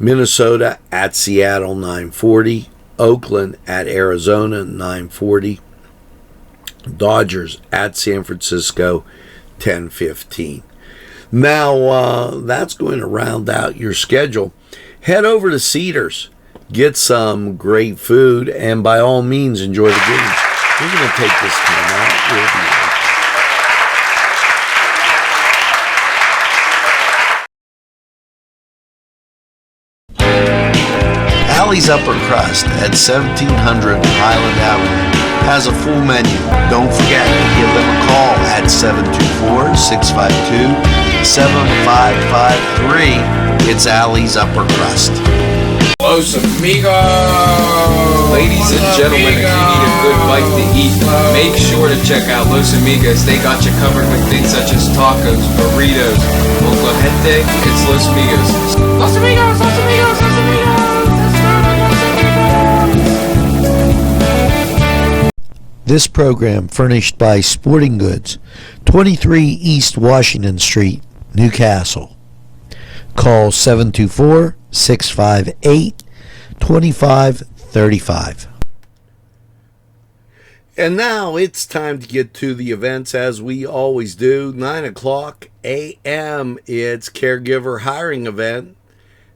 Minnesota at Seattle, 9:40. Oakland at Arizona, 9:40. Dodgers at San Francisco, 10:15. Now, that's going to round out your schedule. Head over to Cedars, get some great food, and by all means, enjoy the games. We're going to take this time out. We'll be right. Allie's Upper Crust at 1700 Highland Avenue has a full menu. Don't forget to give them a call at 724-652-7553. It's Allie's Upper Crust. Los amigos! Ladies and gentlemen, if you need a good bite to eat, make sure to check out Los Amigos. They got you covered with things such as tacos, burritos, moclajete. It's Los Amigos. Los Amigos! Los Amigos! Los Amigos! This program furnished by Sporting Goods, 23 East Washington Street, Newcastle. Call 724-658-2535. And now it's time to get to the events as we always do. 9 o'clock a.m. It's Caregiver Hiring Event.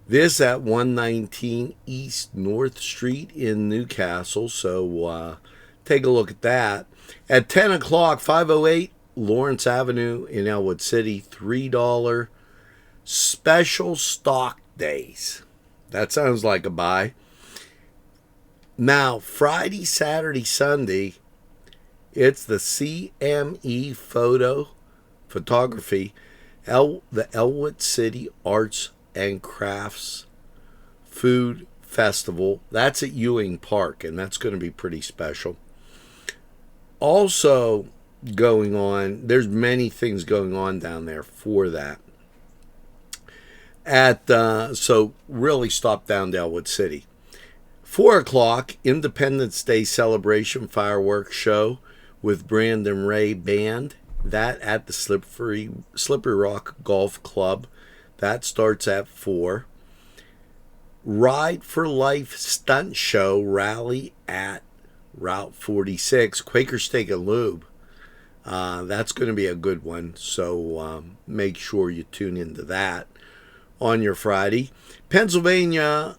This at 119 East North Street in Newcastle. So take a look at that. At 10 o'clock, 508 Lawrence Avenue in Elwood City, $3 special stock days. That sounds like a buy. Now, Friday, Saturday, Sunday, it's the CME photography, the Elwood City Arts and Crafts Food Festival. That's at Ewing Park, and that's going to be pretty special. Also going on, there's many things going on down there for that. So really stop down to Elwood City. 4 o'clock, Independence Day celebration fireworks show with Brandon Ray Band. That at the Slippery Rock Golf Club. That starts at 4. Ride for Life stunt show rally at Route 46, Quaker Steak and Lube. That's going to be a good one, so make sure you tune into that on your Friday. Pennsylvania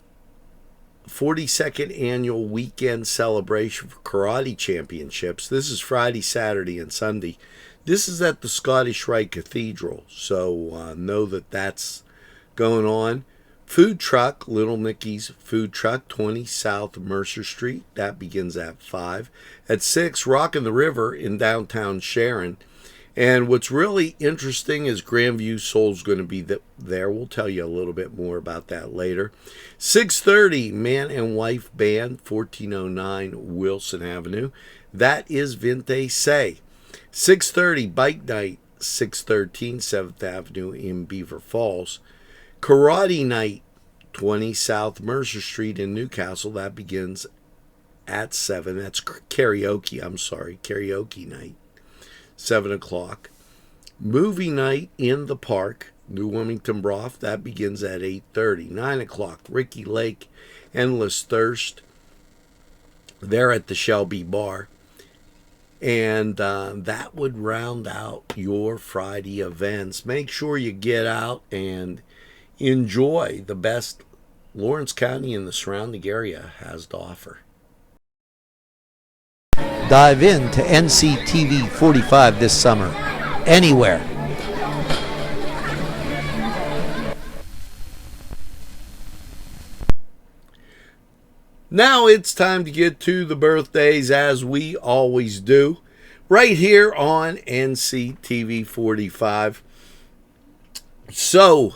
42nd Annual Weekend Celebration for Karate Championships. This is Friday, Saturday, and Sunday. This is at the Scottish Rite Cathedral, so know that that's going on. Food truck, Little Mickey's Food Truck, 20 South Mercer Street. That begins at 5. At 6, Rockin' the River in downtown Sharon. And what's really interesting is Grandview Soul's going to be there. We'll tell you a little bit more about that later. 6:30, Man and Wife Band, 1409 Wilson Avenue. That is Vinte Say. 6:30, Bike Night, 613 7th Avenue in Beaver Falls. Karate Night, 20 South Mercer Street in Newcastle. That begins at 7. That's karaoke night, 7 o'clock. Movie Night in the Park, New Wilmington Broth. That begins at 8:30. 9 o'clock, Ricky Lake, Endless Thirst. They're at the Shelby Bar. And that would round out your Friday events. Make sure you get out and enjoy the best Lawrence County and the surrounding area has to offer. Dive into NCTV45 this summer, anywhere. Now it's time to get to the birthdays, as we always do, right here on NCTV45. So,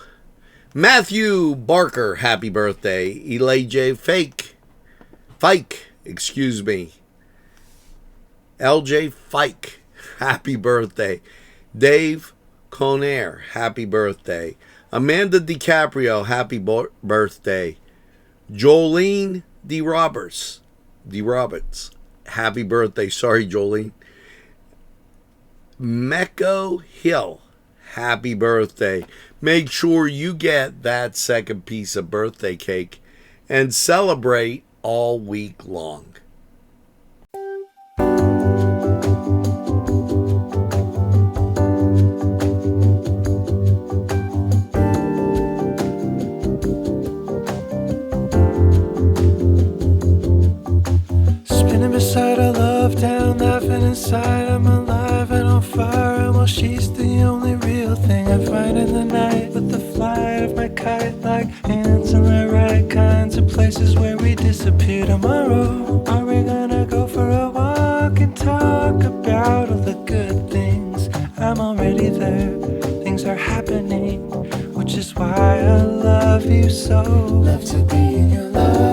Matthew Barker, happy birthday. Elijah Fike, LJ Fike, happy birthday. Dave Conair, happy birthday. Amanda DiCaprio, happy birthday. Jolene D. Roberts, happy birthday. Sorry, Jolene. Mecco Hill, happy birthday. Make sure you get that second piece of birthday cake and celebrate all week long. Spinning beside her love town, laughing inside. I'm alive and on fire, and while she's the only real thing I find in the night. With the flight of my kite, like hands in the right kinds of places where we disappear tomorrow. Are we gonna go for a walk and talk about all the good things? I'm already there, things are happening, which is why I love you so. Love to be in your love.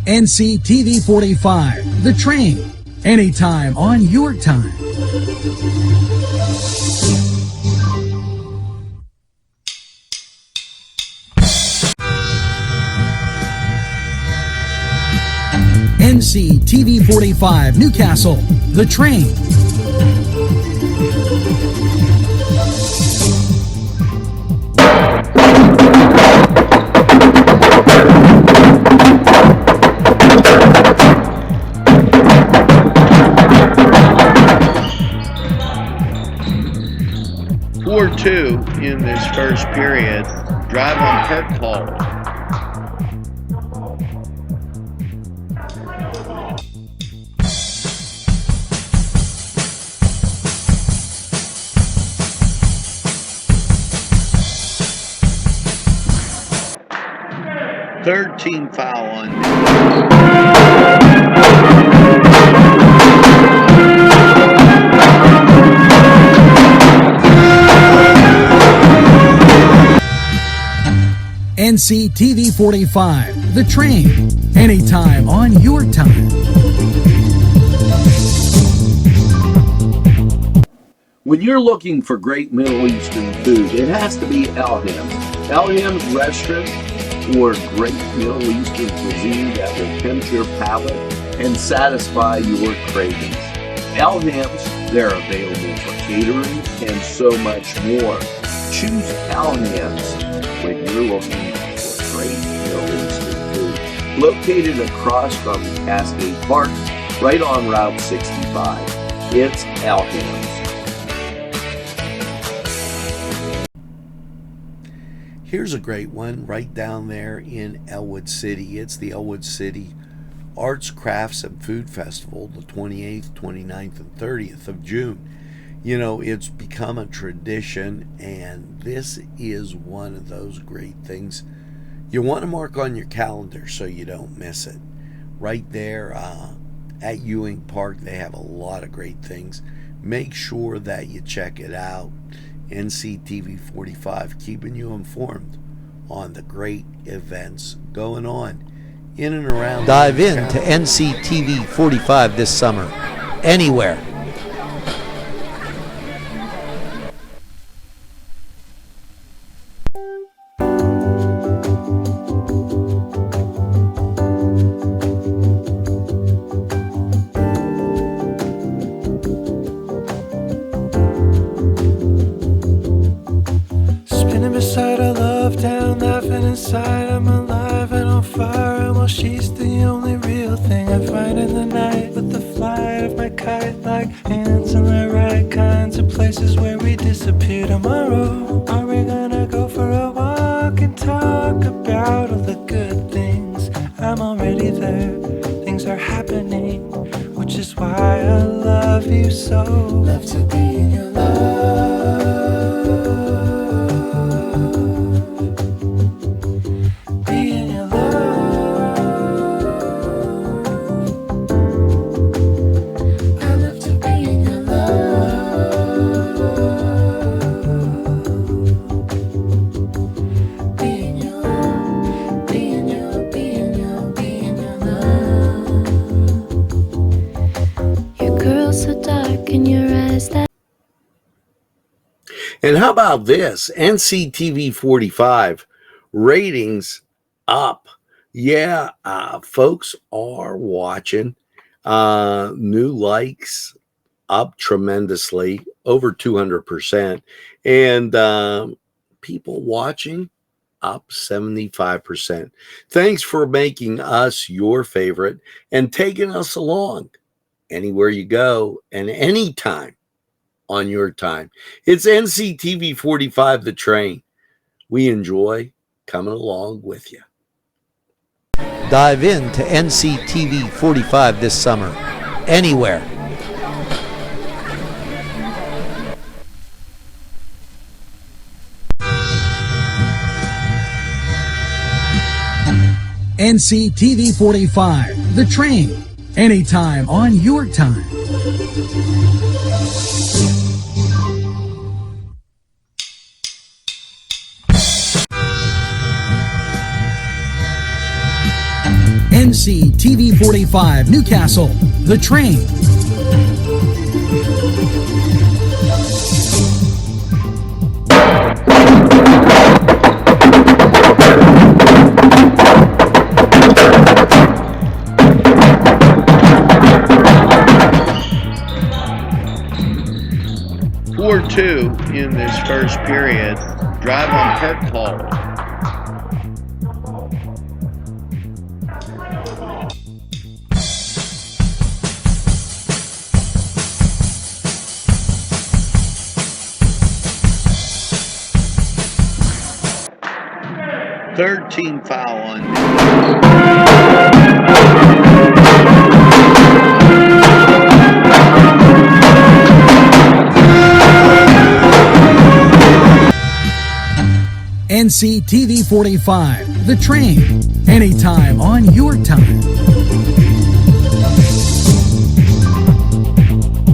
NCTV45, The Train, anytime on your time. NCTV45 Newcastle, The Train. Two in this first period. Drive on Kirk Hall. Third team foul on NCTV45, The Train, anytime on your time. When you're looking for great Middle Eastern food, it has to be Elham's. Elham's restaurant for great Middle Eastern cuisine that will tempt your palate and satisfy your cravings. Elham's, they're available for catering and so much more. Choose Elham's when you're looking for great Middle Eastern food. Located across from Cascade Park, right on Route 65. It's Elham's. Here's a great one right down there in Elwood City. It's the Elwood City Arts, Crafts, and Food Festival, the 28th, 29th, and 30th of June. You know, it's become a tradition, and this is one of those great things you want to mark on your calendar so you don't miss it. Right there at Ewing Park, they have a lot of great things. Make sure that you check it out. NCTV45 keeping you informed on the great events going on in and around. Dive in to NCTV45 this summer, anywhere. Spinning beside her, love down, laughing inside. I'm alive and on fire, and while she's the only real thing I find in the night. With the flight of my kite, like hands in the right kinds of places where we disappear tomorrow. Are we gonna go for a walk and talk about all the good things? I'm already there, things are happening, which is why I love you so. Love to be in your love. And how about this? NCTV45 ratings up. Yeah, folks are watching. New likes up tremendously, over 200%. And people watching up 75%. Thanks for making us your favorite and taking us along anywhere you go and anytime on your time. It's NCTV45 The Train. We enjoy coming along with you. Dive in to NCTV45 this summer, anywhere. NCTV45, The Train, anytime on your time. NCTV45 Newcastle, The Train. Two in this first period. Drive on Kirk Hall. Third team foul on NCTV45, The Train. anytime on your time.